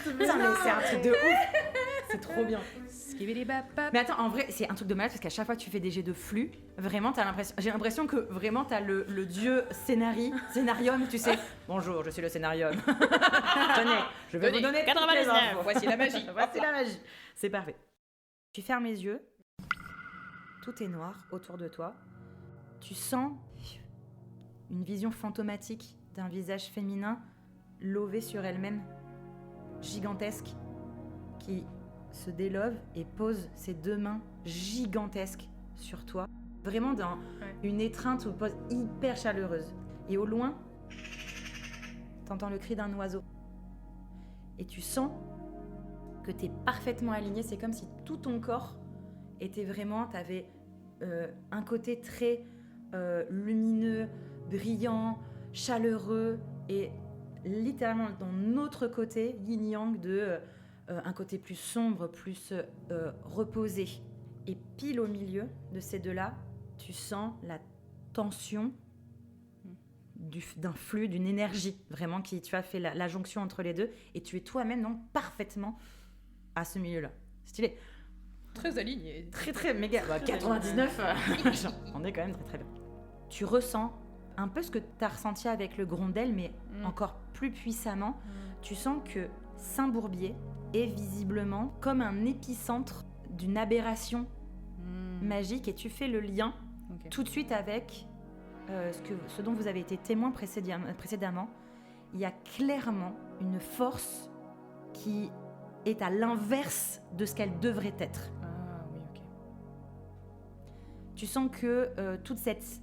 c'est Putain, mais c'est un truc de ouf. C'est trop bien. Skibidi-bap-bap. Mais attends, en vrai, c'est un truc de malade parce qu'à chaque fois que tu fais des jets de flux, vraiment, j'ai l'impression que vraiment t'as le dieu scénarium, tu sais. Bonjour, je suis le scénarium. Tenez, je vais vous donner toutes les 99. infos. Voici la magie. Voici la magie. C'est parfait. Tu fermes les yeux. Tout est noir autour de toi. Tu sens une vision fantomatique d'un visage féminin lové sur elle-même, gigantesque, qui se délove et pose ses deux mains gigantesques sur toi, vraiment dans une étreinte ou pose hyper chaleureuse. Et au loin, t'entends le cri d'un oiseau. Et tu sens que t'es parfaitement aligné, c'est comme si tout ton corps était vraiment, t'avais un côté très lumineux, brillant, chaleureux, et littéralement dans notre côté, yin-yang, de un côté plus sombre, plus reposé. Et pile au milieu de ces deux-là, tu sens la tension d'un flux, d'une énergie, vraiment, qui tu as fait la jonction entre les deux, et tu es toi-même donc parfaitement à ce milieu-là. Stylé. Très aligné. Très très méga. 99, on est quand même très très bien. Tu ressens un peu ce que tu as ressenti avec le Grondel, mais encore plus puissamment. Tu sens que Saint-Bourbier est visiblement comme un épicentre d'une aberration magique, et tu fais le lien tout de suite avec ce dont vous avez été témoin précédemment. Il y a clairement une force qui est à l'inverse de ce qu'elle devrait être. Ah oui, ok. Tu sens que toute cette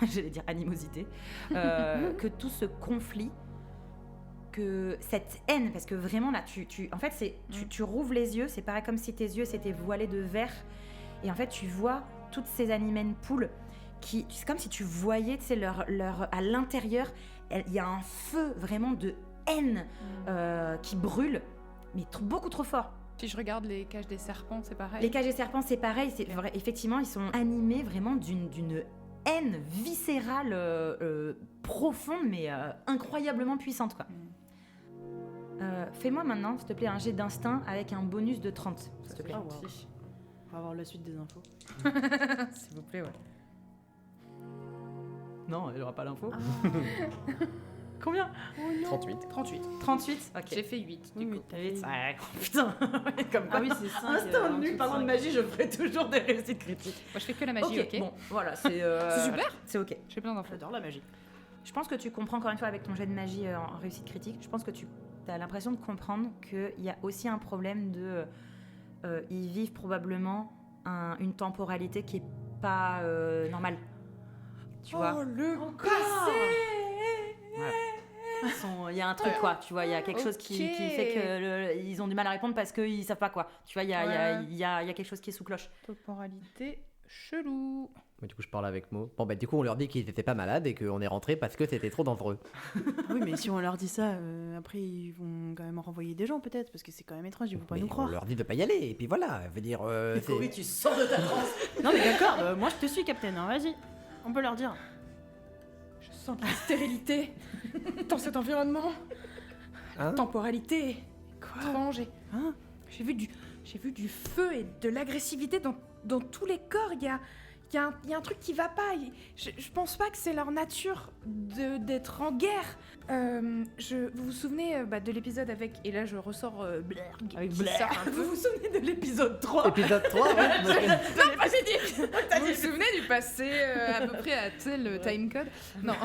j'allais dire animosité, que tout ce conflit, que cette haine, parce que vraiment là, en fait, tu rouvres les yeux, c'est pareil comme si tes yeux s'étaient voilés de verre, et en fait, tu vois toutes ces animènes poules c'est comme si tu voyais, tu sais, à l'intérieur, il y a un feu vraiment de haine qui brûle, mais beaucoup trop fort. Si je regarde les cages des serpents, c'est pareil. Les cages des serpents, c'est pareil. Effectivement, ils sont animés vraiment d'une haine viscérale profonde, mais incroyablement puissante, quoi. Fais-moi maintenant, s'il te plaît, un jet d'instinct avec un bonus de 30, s'il te plaît. Ah, wow. On va avoir la suite des infos. S'il vous plaît, ouais. Non, elle aura pas l'info. Combien? 38. 38. Ok. J'ai fait 8, du coup. T'as 8. Putain. Comme Ah oui, c'est 5. instinct nul, parlant de magie, je ferai toujours des réussites critiques. Moi, je fais que la magie, ok. Bon, voilà, c'est... C'est super. C'est ok. J'ai plein d'infos. J'adore la magie. Je pense que tu comprends encore une fois avec ton jet de magie en réussite critique. Je pense que tu as l'impression de comprendre qu'il y a aussi un problème de... ils vivent probablement une temporalité qui est pas normale. Tu vois. le Il y a un truc, quoi, tu vois, il y a quelque chose qui fait qu'ils ont du mal à répondre parce qu'ils savent pas quoi. Tu vois, il y a quelque chose qui est sous cloche. Temporalité Chelou. Mais du coup, je parle avec Mo. Bon, bah, du coup, on leur dit qu'ils étaient pas malades et qu'on est rentré parce que c'était trop dangereux. Oui, mais si on leur dit ça, après ils vont quand même renvoyer des gens peut-être, parce que c'est quand même étrange, ils vont pas Mais nous croire. on leur dit de pas y aller, et puis voilà, je veux dire. c'est- Cory, tu sors de ta transe. Non mais d'accord, moi je te suis, Captain, hein, vas-y. On peut leur dire. Je sens de la stérilité dans cet environnement. Hein Temporalité étrange. Hein J'ai vu du feu et de l'agressivité dans tous les corps. Il y a un truc qui va pas. Je pense pas que c'est leur nature d'être en guerre. Vous vous souvenez de l'épisode avec... Et là, je ressors Blerg. Avec qui Blerg. sort un peu. Vous vous souvenez de l'épisode 3 Épisode 3, ouais. Non, pas j'ai dit. Vous vous souvenez du passé à peu près à le timecode? Non.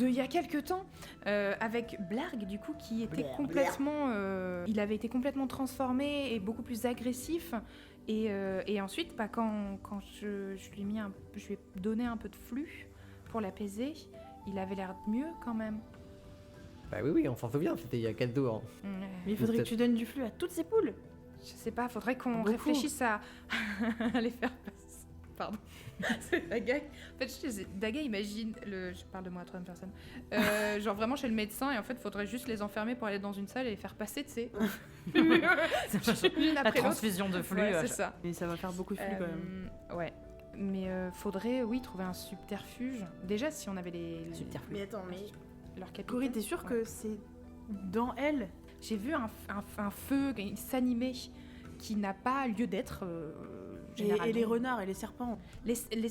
Il y a quelques temps, avec Blarg, du coup, qui était complètement... il avait été complètement transformé et beaucoup plus agressif. Et ensuite, quand je lui ai donné un peu de flux pour l'apaiser, il avait l'air mieux quand même. Bah oui, on s'en souvient, c'était il y a 4 jours. Mais il faudrait que tu donnes du flux à toutes ces poules. Je sais pas, faudrait qu'on Beaucoup. réfléchisse à les faire passer. Pardon. C'est Daga. En fait, Daga imagine, je parle de moi à troisième personne, genre vraiment chez le médecin, et en fait, faudrait juste les enfermer pour aller dans une salle et les faire passer, tu sais. L'une La après l'autre. transfusion de flux. Ouais, c'est ça. Mais ça va faire beaucoup de flux quand même. Ouais. Mais faudrait, oui, trouver un subterfuge. Déjà, si on avait les Subterfuge. Mais attends, mais leur capitaine. Cory, t'es sûre que c'est dans elle? J'ai vu un feu s'animer qui n'a pas lieu d'être. Et les renards et les serpents?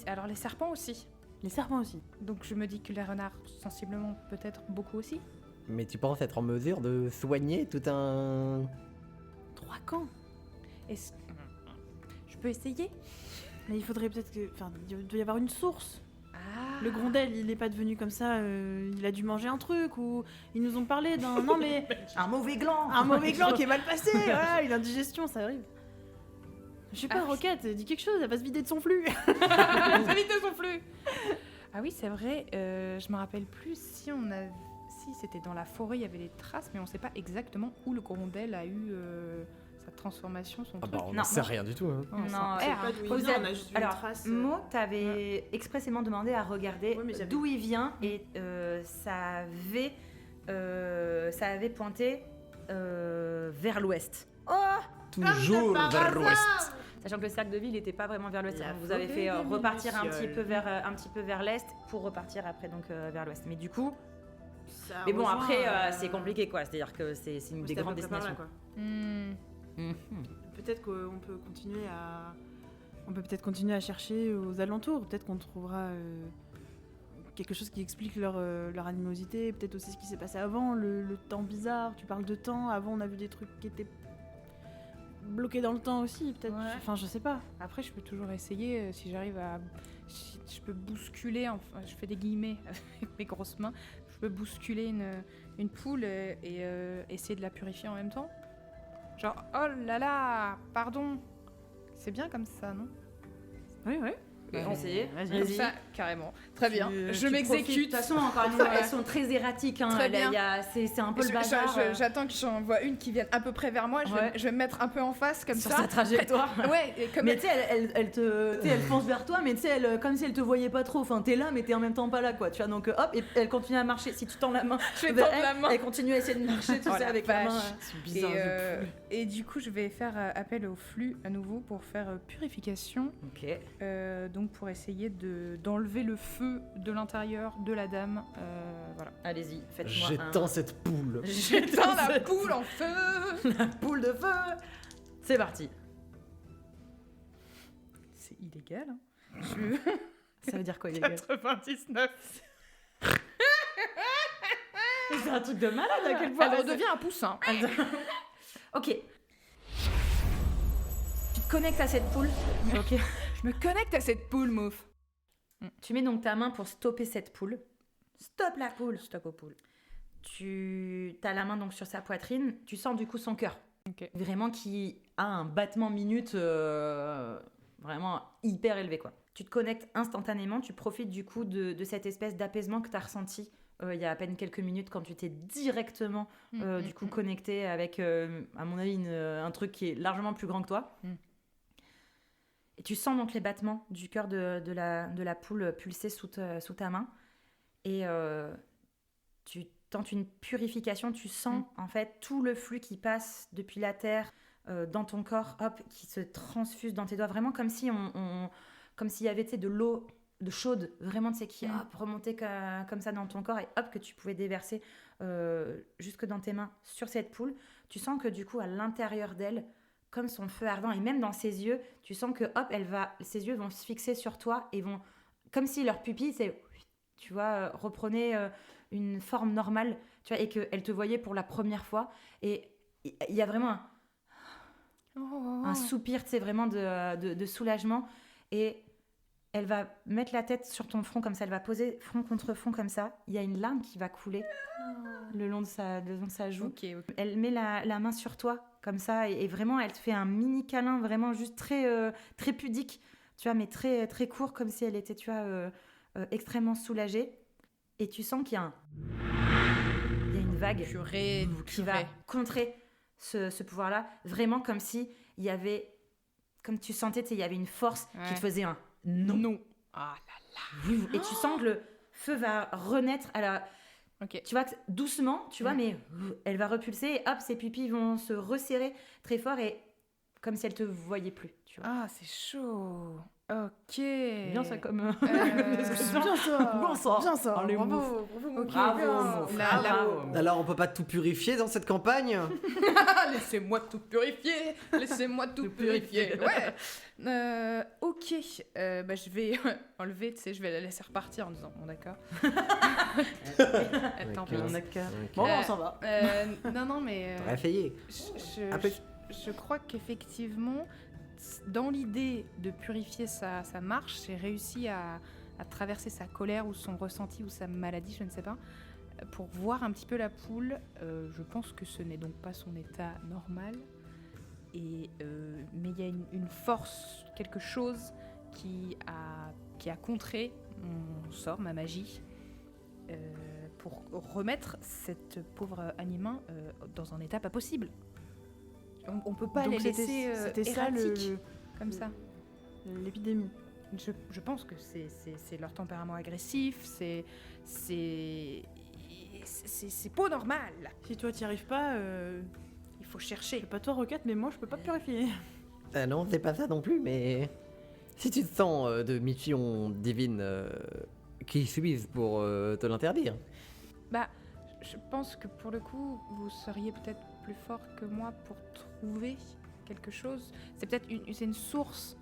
Alors les serpents aussi. Les serpents aussi. Donc je me dis que les renards, sensiblement, peut-être beaucoup aussi. Mais tu penses être en mesure de soigner tout un. 3 camps. Est-ce... Je peux essayer? Mais il faudrait peut-être que... Enfin, il doit y avoir une source. Ah. Le Grondel, il est pas devenu comme ça, il a dû manger un truc, ou ils nous ont parlé d'un... Non mais... Un mauvais gland. un mauvais gland qui est mal passé, voilà, une indigestion, ça arrive. Je sais pas, Ah, Roquette, dis quelque chose, elle va se vider de son flux. Ça vite de son flux. Ah oui, c'est vrai. Je me rappelle plus si on a... Si c'était dans la forêt, il y avait des traces, mais on sait pas exactement où le Grondel a eu sa transformation, son truc. on Non, n'en sait non. rien du tout. Hein. Oh, Non, ça c'est perd, pas hein. d'où il Vous vient, êtes- on a juste vu Alors, une trace. Mo, t'avais expressément demandé à regarder Ouais, mais j'avais- d'où il vient et ça avait pointé vers l'ouest. Oh, Toujours vers l'ouest. sachant que le cercle de ville n'était pas vraiment vers l'ouest. La hein. Vous avez fait forêt des repartir un Lucioles. petit peu vers l'est pour repartir après donc vers l'ouest. Mais du coup, Ça mais bon rejoint, après c'est compliqué quoi. C'est-à-dire que c'est une des c'est à grandes peu près par là, destinations. quoi. Hmm. Peut-être qu'on peut continuer à... On peut peut-être continuer à chercher aux alentours. Peut-être qu'on trouvera quelque chose qui explique leur animosité. Peut-être aussi ce qui s'est passé avant, le temps bizarre. Tu parles de temps. Avant, on a vu des trucs qui étaient bloqués dans le temps aussi. Peut-être. Ouais. Enfin, je sais pas. Après, je peux toujours essayer si j'arrive à. Si je peux bousculer, enfin, je fais des guillemets avec mes grosses mains, je peux bousculer une poule et essayer de la purifier en même temps. Genre, oh là là, pardon. C'est bien comme ça, non? Oui, oui. On essayait. Vas-y. Comme ça, carrément. Très bien. Je De m'exécute. toute façon, encore une fois, elles sont très erratiques. Hein. Très bien. C'est un peu le bazar. J'attends que j'en vois une qui vienne à peu près vers moi. Ouais. Je vais me mettre un peu en face comme sur ça. sa trajectoire. Ouais, et comme Mais tu sais, elle fonce vers toi, mais tu sais, comme si elle te voyait pas trop. Enfin, t'es là, mais t'es en même temps pas là, quoi. Tu vois, donc hop, et elle continue à marcher. Si tu tends la main, je vais vers tendre la main. elle continue à essayer de marcher, tu Oh sais, la avec la main. vache. C'est bizarre. Et du coup, je vais faire appel au flux à nouveau pour faire purification. Ok. Donc pour essayer d'enlever le feu de l'intérieur de la dame. Voilà. Allez-y, faites-moi J'étends cette poule. J'éteins la poule en feu. la poule de feu. C'est parti. C'est illégal. Hein. Ça veut dire quoi, les gars 99. C'est un truc de malade à quel point. Elle redevient un poussin. Ok. Tu te connectes à cette poule. Ok. Je me connecte à cette poule, Mouf. Tu mets donc ta main pour stopper cette poule. Stop la poule. Stop aux poules. Tu as la main donc sur sa poitrine. Tu sens du coup son cœur. Ok. Vraiment qui a un battement minute vraiment hyper élevé quoi. Tu te connectes instantanément. Tu profites du coup de cette espèce d'apaisement que tu as ressenti il y a à peine quelques minutes quand tu t'es directement du coup connecté avec à mon avis un truc qui est largement plus grand que toi. Et tu sens donc les battements du cœur de la poule pulser sous ta main. Et tu tentes une purification. Tu sens en fait tout le flux qui passe depuis la terre dans ton corps, hop, qui se transfuse dans tes doigts. Vraiment comme si comme s'il y avait de l'eau de chaude, vraiment, tu sais, qui hop, remontait comme ça dans ton corps et hop, que tu pouvais déverser jusque dans tes mains sur cette poule. Tu sens que du coup, à l'intérieur d'elle, comme son feu ardent et même dans ses yeux, tu sens que hop, ses yeux vont se fixer sur toi et vont, comme si leur pupille, tu vois, reprenait une forme normale, tu vois, et qu'elle te voyait pour la première fois. Et il y a vraiment un soupir, tu sais, vraiment de soulagement. Et elle va mettre la tête sur ton front comme ça, elle va poser front contre front comme ça. Il y a une larme qui va couler le long de sa joue. Ok. Elle met la main sur toi comme ça et vraiment elle te fait un mini câlin vraiment juste très, très pudique, tu vois, mais très, très court comme si elle était, tu vois, extrêmement soulagée. Et tu sens qu'il y a une vague qui va contrer ce pouvoir-là, vraiment comme si il y avait, comme tu sentais, il y avait une force qui te faisait un non. Ah là là. Et tu sens que le feu va renaître à la... Ok. Tu vois, doucement, tu vois, mais elle va repulser et hop, ses pupilles vont se resserrer très fort et comme si elle te voyait plus, tu vois. Ah, c'est chaud. Ok. Bien ça comme... description. Bien ça. Bon sang. Bien ça. Allez, Bravo. mouf. Bravo, mon Ok, Bravo, bien. mon frère, bravo. Alors on peut pas tout purifier dans cette campagne? Laissez-moi tout purifier. Laissez-moi tout purifier. Ouais. Ok. Je vais enlever, tu sais, je vais la laisser repartir en disant, bon d'accord. Attends, Ok. please. Bon, on s'en va. Non, mais... T'aurais essayé. Je crois qu'effectivement, dans l'idée de purifier sa marche, j'ai réussi à traverser sa colère ou son ressenti ou sa maladie, je ne sais pas, pour voir un petit peu la poule. Je pense que ce n'est donc pas son état normal. Mais il y a une force, quelque chose qui a contré mon sort, ma magie, pour remettre cette pauvre animin dans un état pas possible. On peut pas Donc les laisser c'était ça erratiques comme ça. l'épidémie. Je pense que c'est leur tempérament agressif, c'est pas normal. Si toi t'y arrives pas, Il faut je chercher. sais pas toi Roquette, mais moi je peux pas purifier. Non, c'est pas ça non plus, mais... Si tu te sens de mission divine, qui suis-je pour te l'interdire? Bah, je pense que pour le coup, vous seriez peut-être plus fort que moi pour trouver quelque chose. C'est peut-être une source,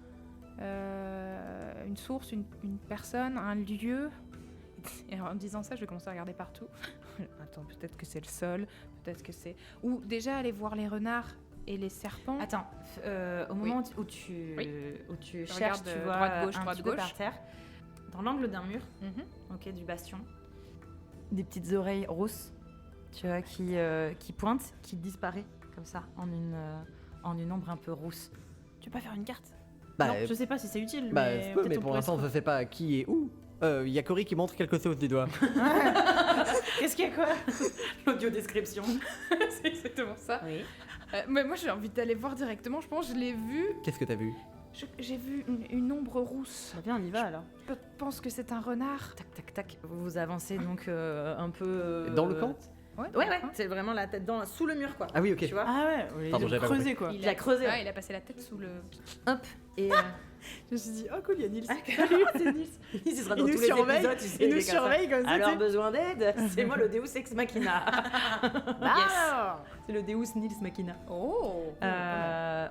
une personne, un lieu. Et en disant ça, je vais commencer à regarder partout. Attends, peut-être que c'est le sol, peut-être que c'est... Ou déjà aller voir les renards et les serpents. Attends, au moment où tu Je cherches, regarde, tu vois droite-gauche, un petit peu droite-gauche. par terre, dans l'angle d'un mur, Mhm. du bastion, des petites oreilles rousses, tu vois, qui pointent, qui disparaît comme ça en une ombre un peu rousse. Tu veux pas faire une carte? Bah, Non, je sais pas si c'est utile, bah, mais je peux, peut-être mais on pour pourrait l'instant, se- je sais pas qui et où. Il y a Cory qui montre quelque chose du doigt. Qu'est-ce qu'il y a quoi? L'audio description. C'est exactement ça. Oui. Mais moi, j'ai envie d'aller voir directement. Je pense que je l'ai vu. Qu'est-ce que t'as vu? J'ai vu une ombre rousse. Bah viens, on y va alors. Je pense que c'est un renard. Tac, tac, tac. Vous avancez donc un peu. Dans le camp? Ouais. C'est vraiment la tête sous le mur, quoi. Ah oui, ok. Tu vois. Ah ouais, on Pardon, les j'avais pas creuser quoi. Il a creusé. Ouais, il a passé la tête sous le. Hop. Et Je me suis dit, oh cool, il y a Nils. c'est Nils. Il sera Il dans nous tous les surveille, épisodes, tu sais. il nous est comme ça. surveille comme ça. Alors, tu sais. besoin d'aide? C'est moi le Deus Ex Machina. Ah C'est le Deus Nils Machina. Oh.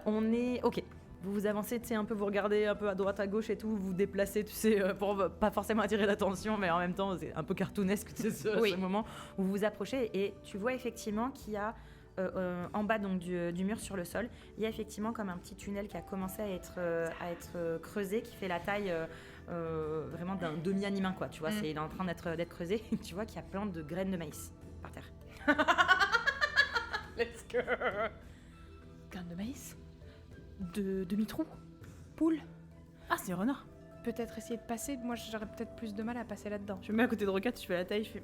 On est. Ok. Vous avancez, tu sais, un peu, vous regardez un peu à droite, à gauche et tout, vous vous déplacez, tu sais, pour pas forcément attirer l'attention, mais en même temps, c'est un peu cartoonesque, tu sais, ce moment où vous vous approchez et tu vois effectivement qu'il y a en bas donc du mur sur le sol, il y a effectivement comme un petit tunnel qui a commencé à être creusé, qui fait la taille vraiment d'un demi-animin, quoi, tu vois, il est en train d'être creusé, et tu vois qu'il y a plein de graines de maïs par terre. Let's go. Graines de maïs. De demi-trou. Poule. Ah, c'est renard. Peut-être essayer de passer. Moi, j'aurais peut-être plus de mal à passer là-dedans. Je me mets à côté de Roquette, je fais la taille, je fais.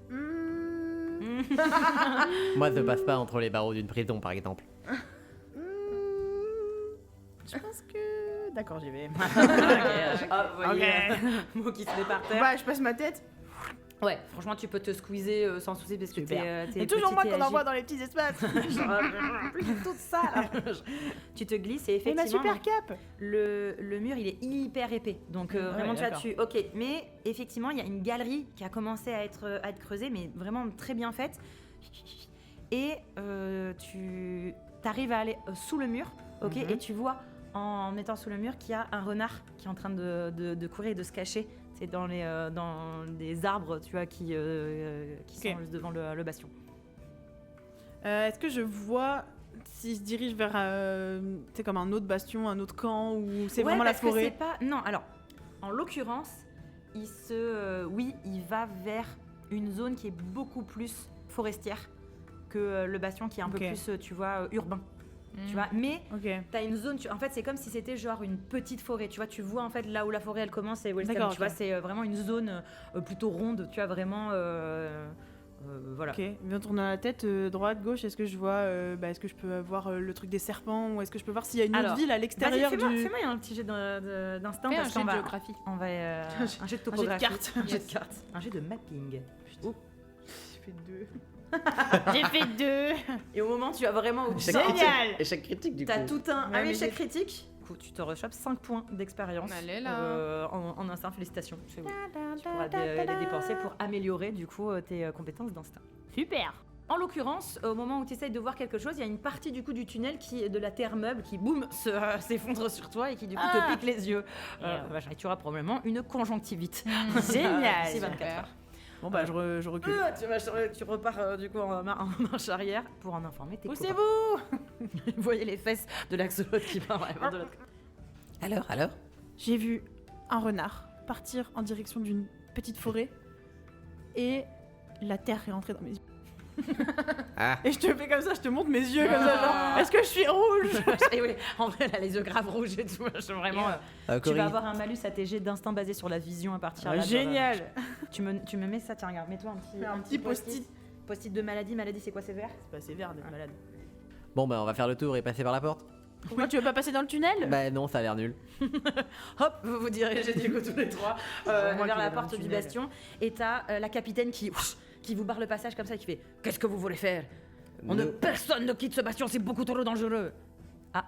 Moi, je passe pas entre les barreaux d'une prison, par exemple. Je pense que D'accord, j'y vais. Ah, vous voyez, Ok. Mo qui se met par terre. Bah, je passe ma tête. Ouais, franchement, tu peux te squeezer sans souci parce que Super. t'es C'est toujours moi petite et qu'on envoie agile. dans les petits espaces. Toute ça là. Tu te glisses et Et ma effectivement super cape. le mur il est hyper épais donc vraiment tu vois d'accord. ok, mais effectivement il y a une galerie qui a commencé à être creusée mais vraiment très bien faite et tu arrives à aller sous le mur, ok, et tu vois en étant sous le mur qu'il y a un renard qui est en train de courir et de se cacher. C'est dans des arbres, tu vois, qui sont juste devant le bastion. Est-ce que je vois s'il se dirige vers c'est comme un autre bastion, un autre camp, ou c'est Ouais, vraiment la parce que forêt? c'est pas... Non, alors, en l'occurrence, il va vers une zone qui est beaucoup plus forestière que le bastion qui est un peu Ok. plus, tu vois, urbain. Mm. Tu vois, mais Ok. t'as une zone, en fait c'est comme si c'était genre une petite forêt, tu vois, tu vois en fait là où la forêt elle commence et Wellstem, D'accord, tu ok. vois, c'est vraiment une zone plutôt ronde, tu vois, vraiment, voilà. Ok, bien tourner la tête, droite, gauche, est-ce que je vois, est-ce que je peux voir le truc des serpents, ou est-ce que je peux voir s'il y a une Alors, autre ville à Vas-y, l'extérieur fais-moi du... fais-moi un petit jet d'instinct Fais un parce jet qu'on de va... géographie. On va un jet de Un jet de topographie, cartes. un jet de cartes, un jet de mapping. J'ai fait 2. J'ai fait 2. Et au moment tu as vraiment où tu Échec sors, critique. Génial. Échec critique du coup. t'as tout un Ouais, mais échec j'ai- critique. Du coup, tu te rechopes 5 points d'expérience. Allez, là. En instinct, félicitations. Tu pourras les dépenser pour améliorer du coup tes compétences d'instinct. Super. En l'occurrence, au moment où tu essayes de voir quelque chose, il y a une partie du coup du tunnel de la terre meuble qui boum s'effondre sur toi et qui du coup te pique les yeux. Et tu auras probablement une conjonctivite. Génial. D'ici 24 heures. Bon bah je recule. Tu repars du coup en marche arrière pour en informer tes copains. Poussez-vous. Vous voyez les fesses de l'axolote qui va vraiment de l'autre côté. Alors J'ai vu un renard partir en direction d'une petite forêt et la terre est entrée dans mes yeux. Ah. Et je te fais comme ça, je te montre mes yeux comme ça, genre, est-ce que je suis rouge? Et oui, en vrai, elle a les yeux graves rouges et tout. Je suis vraiment. Tu Cory, vas avoir un malus à tes jets d'instinct basé sur la vision à partir de là. Génial. Tu me mets ça, tiens, regarde, mets-toi Un petit post-it. Post-it de maladie. Maladie, c'est quoi, c'est vert? C'est pas assez vert d'être malade. Bon bah on va faire le tour et passer par la porte. Pourquoi tu veux pas passer dans le tunnel? Ben, Bah non, ça a l'air nul. Hop, vous vous dirigez du coup tous les trois Moi vers qui la vais dans porte le du tunnel. bastion. Et t'as la capitaine qui vous barre le passage comme ça, qui fait: qu'est-ce que vous voulez faire? Personne ne quitte ce bastion, c'est beaucoup trop dangereux. Ah,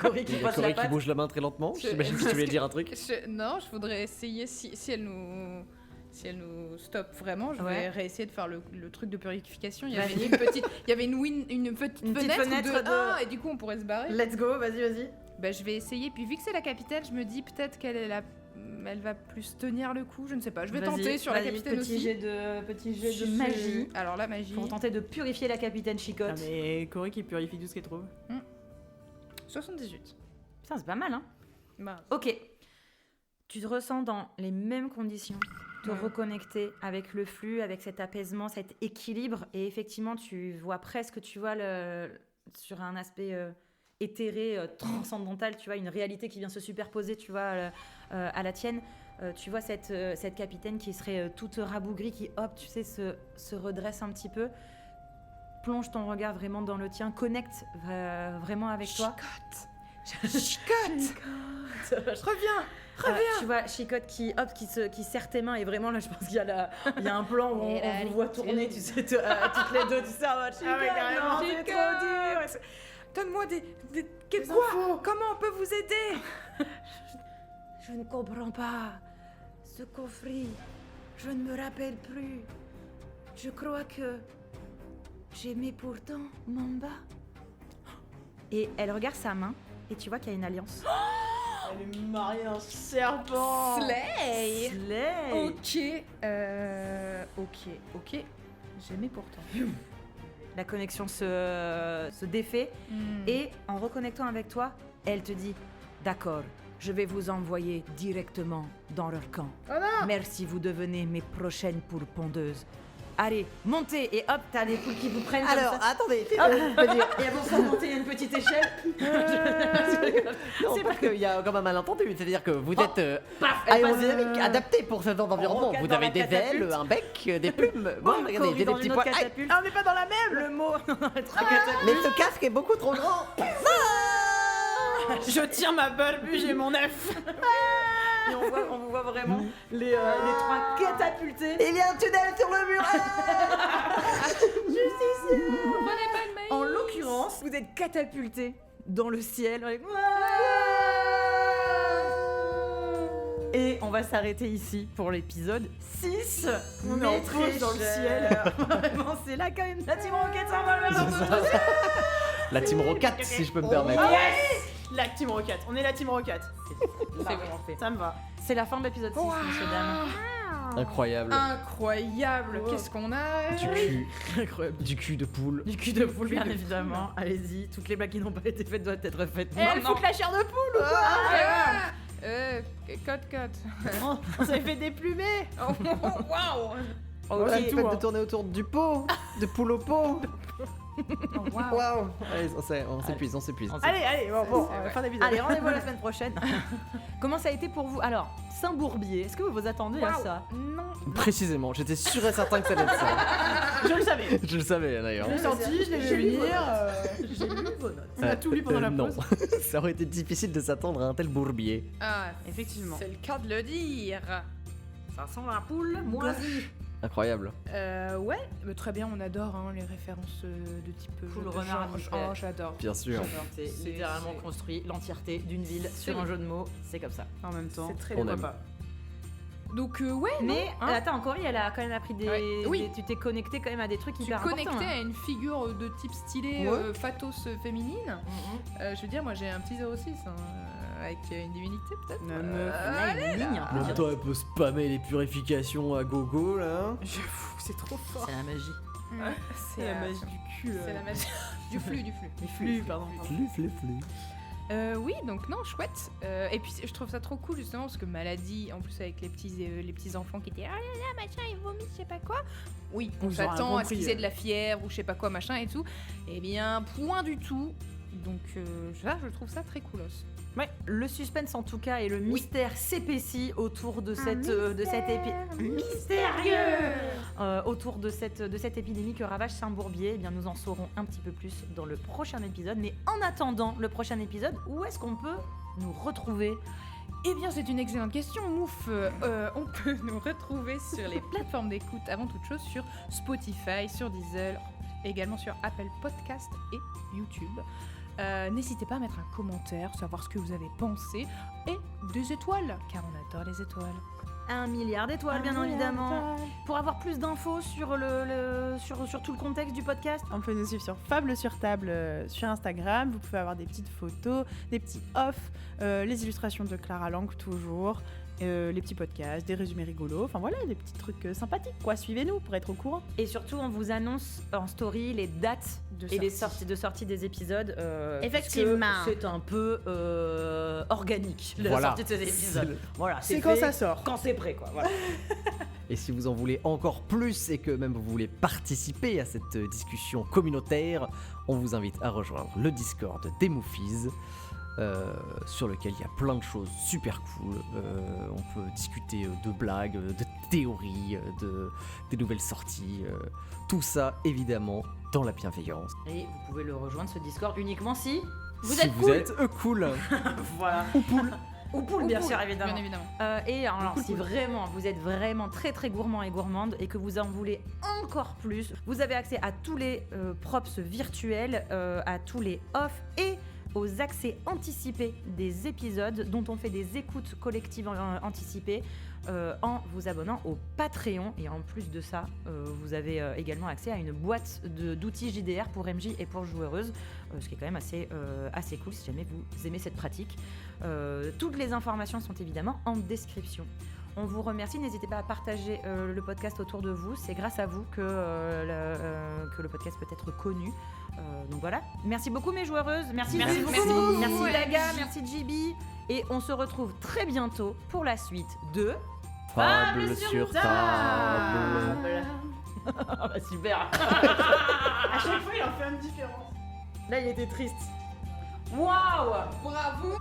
Cory qui Il y a passe la Cory qui patte. bouge la main très lentement. J'imagine que tu voulais dire un truc. Non, je voudrais essayer si elle nous stoppe vraiment, je Ouais. vais réessayer de faire le truc de purification. Il y Vas-y. avait une petite Une petite fenêtre, fenêtre de 1 et du coup on pourrait se barrer. Let's go, vas-y. Bah, je vais essayer. Puis vu que c'est la capitaine, je me dis peut-être elle va plus tenir le coup. Je ne sais pas. Je vais Vas-y, tenter sur la vas-y, capitaine petit aussi. jet de magie. Alors la magie. Pour tenter de purifier la capitaine Chicotte. Ah, mais Cory qui purifie tout ce qu'elle trouve. 78. Putain, c'est pas mal, hein. Bah, Ok. Tu te ressens dans les mêmes conditions, te Ouais. reconnecter avec le flux, avec cet apaisement, cet équilibre. Et effectivement, tu vois presque, sur un aspect éthéré, transcendantal, tu vois, une réalité qui vient se superposer, tu vois, à la tienne. Tu vois cette capitaine qui serait toute rabougrie, qui, hop, tu sais, se redresse un petit peu. Plonge ton regard vraiment dans le tien, connecte vraiment avec toi. Chicotte. Reviens. Tu vois Chicotte qui serre tes mains et vraiment là je pense qu'il y a un plan où on vous voit tourner, tu sais, toutes les deux, tu sais, Chicotte, carrément. non, c'est trop dur. Donne-moi des infos. Comment on peut vous aider? Je ne comprends pas ce conflit. Je ne me rappelle plus. Je crois que j'aimais pourtant Mamba. Et elle regarde sa main et tu vois qu'il y a une alliance. Elle est mariée à un serpent. Slay. Slay. Ok. J'aimais pourtant. La connexion se défait. Et en reconnectant avec toi, elle te dit: d'accord, je vais vous envoyer directement dans leur camp. Oh non. Merci, vous devenez mes prochaines poules pondeuses. Allez, montez et hop, t'as des poules qui vous prennent Alors, comme ça. attendez. Et elles vont se monter une petite échelle. Non, parce qu'il y a comme un malentendu. C'est-à-dire que vous êtes Paf, elle passe aérodynamique, adapté pour ce genre d'environnement. rocade Vous dans avez la des catapulte. ailes, un bec, des plumes. Bon, regardez, Cory j'ai des dans petits une poils. autre Aïe, catapulte. Ah, on n'est pas dans la même. Le mot, non, elle te mais ce casque est beaucoup trop grand. Je tiens ma balbuge et mon œuf. Et on vous voit vraiment les trois catapultés. Il y a un tunnel sur le mur. Prenez pas de maïs. En l'occurrence, vous êtes catapultés dans le ciel. Et on va s'arrêter ici pour l'épisode 6. On est en pause dans le ciel. Vraiment, c'est là quand même. La Team Rocket s'envole vers l'autre. La Team Rocket, si je peux me permettre. La Team Rocket. On est la Team Rocket. C'est vraiment fait. Ça me va. C'est la fin de l'épisode 6, messieurs, dames. Incroyable. Incroyable. Qu'est-ce qu'on a Du cul. Incroyable. Du cul de poule. Du cul de poule, bien évidemment. Allez-y, toutes les blagues qui n'ont pas été faites doivent être faites. Elle maintenant. fout la chair de poule ou quoi Cut. On s'est fait déplumer. Waouh. Voilà, Ok. le fait de tourner autour du pot. De poule au pot. Waouh. Allez, on s'épuise, on s'épuise. Allez, bon, C'est vrai. fin d'épisode. Allez, rendez-vous la semaine prochaine. Comment ça a été pour vous? Alors, Saint-Bourbier, est-ce que vous vous attendez à ça? Non. Précisément, j'étais sûr et certain que ça allait être ça. Je le savais. Je le savais d'ailleurs. Je l'ai senti, je l'ai vu venir. J'ai lu vos notes. On a tout lu pendant la Non, pause. ça aurait été difficile de s'attendre à un tel bourbier. Ah, Effectivement. c'est le cas de le dire. Ça sent la poule moisie. Incroyable. Ouais, mais très bien, on adore hein, les références de type. Full de renard, genre- Michel. Oh, j'adore. Bien sûr. C'est C'est- littéralement c'est- construit l'entièreté d'une ville sur un jeu de mots. C'est comme ça. En même temps. C'est très On bien. aime. Pas. Donc, ouais, Mais hein. attends, Cory, elle a quand même appris des. Ouais, oui. Tu t'es connecté quand même à des trucs tu es hyper importants. connecté hein. à une figure de type stylé, Ouais. fatos féminine. Mhm. Je veux dire, moi j'ai un petit 06 hein, avec une divinité peut-être. La meuf. Là, il y a une ligne un peu En même dire- temps, elle peut spammer les purifications à gogo là. J'avoue, c'est trop fort. C'est la magie. C'est la magie du cul. C'est la magie du flux, du flux. Du flux, pardon. Flux. Oui, donc non, chouette. Et puis je trouve ça trop cool justement parce que maladie, en plus avec les petits enfants qui étaient ah là là machin, ils vomissent, je sais pas quoi. Oui, on Ils ont rien s'attend à ce compris, qu'ils aient de la fièvre ou je sais pas quoi machin et tout. Eh bien, point du tout. Donc ça, je trouve ça très coolos. Ouais, le suspense en tout cas et le mystère s'épaissit autour de cette autour de cette épidémie que ravage Saint-Bourbier. Eh bien, nous en saurons un petit peu plus dans le prochain épisode. Mais en attendant le prochain épisode, où est-ce qu'on peut nous retrouver? Eh bien, c'est une excellente question, Mouf. On peut nous retrouver sur les plateformes d'écoute, avant toute chose sur Spotify, sur Deezer, également sur Apple Podcast et YouTube. N'hésitez pas à mettre un commentaire, savoir ce que vous avez pensé, et des étoiles, car on adore les étoiles. 1 milliard d'étoiles, bien évidemment. Pour avoir plus d'infos sur sur tout le contexte du podcast, On peut nous suivre sur Fable sur Table sur Instagram. Vous pouvez avoir des petites photos, des petits offs, les illustrations de Clara Lang toujours, les petits podcasts, des résumés rigolos. Enfin voilà, des petits trucs sympathiques quoi. Suivez-nous pour être au courant. et surtout on vous annonce en story les dates et les sorties des épisodes. Effectivement. parce que c'est un peu organique la Voilà. sortie de ces épisodes. Voilà, C'est quand fait ça sort. quand c'est prêt quoi. Voilà. Et si vous en voulez encore plus et que même vous voulez participer à cette discussion communautaire, on vous invite à rejoindre le Discord des Moofies, sur lequel il y a plein de choses super cool. On peut discuter de blagues, de théories, des nouvelles sorties. Tout ça, évidemment, dans la bienveillance. Et vous pouvez le rejoindre ce Discord uniquement si vous Si êtes vous cool. êtes cool. Voilà. Ou poule, bien sûr, évidemment. Bien évidemment. Et alors, si vraiment vous êtes vraiment très très gourmand et gourmande et que vous en voulez encore plus, vous avez accès à tous les props virtuels, à tous les offs et aux accès anticipés des épisodes dont on fait des écoutes collectives anticipées en vous abonnant au Patreon. Et en plus de ça, vous avez également accès à une boîte d'outils JDR pour MJ et pour joueuses, ce qui est quand même assez cool si jamais vous aimez cette pratique. Toutes les informations sont évidemment en description. On vous remercie, n'hésitez pas à partager le podcast autour de vous, c'est grâce à vous que le podcast peut être connu. Donc voilà, merci beaucoup mes joueuses, merci beaucoup, merci Daga, merci JB, et on se retrouve très bientôt pour la suite de Fable sur table. Super. À chaque fois, il en fait une différence. Là il était triste. Waouh. Bravo.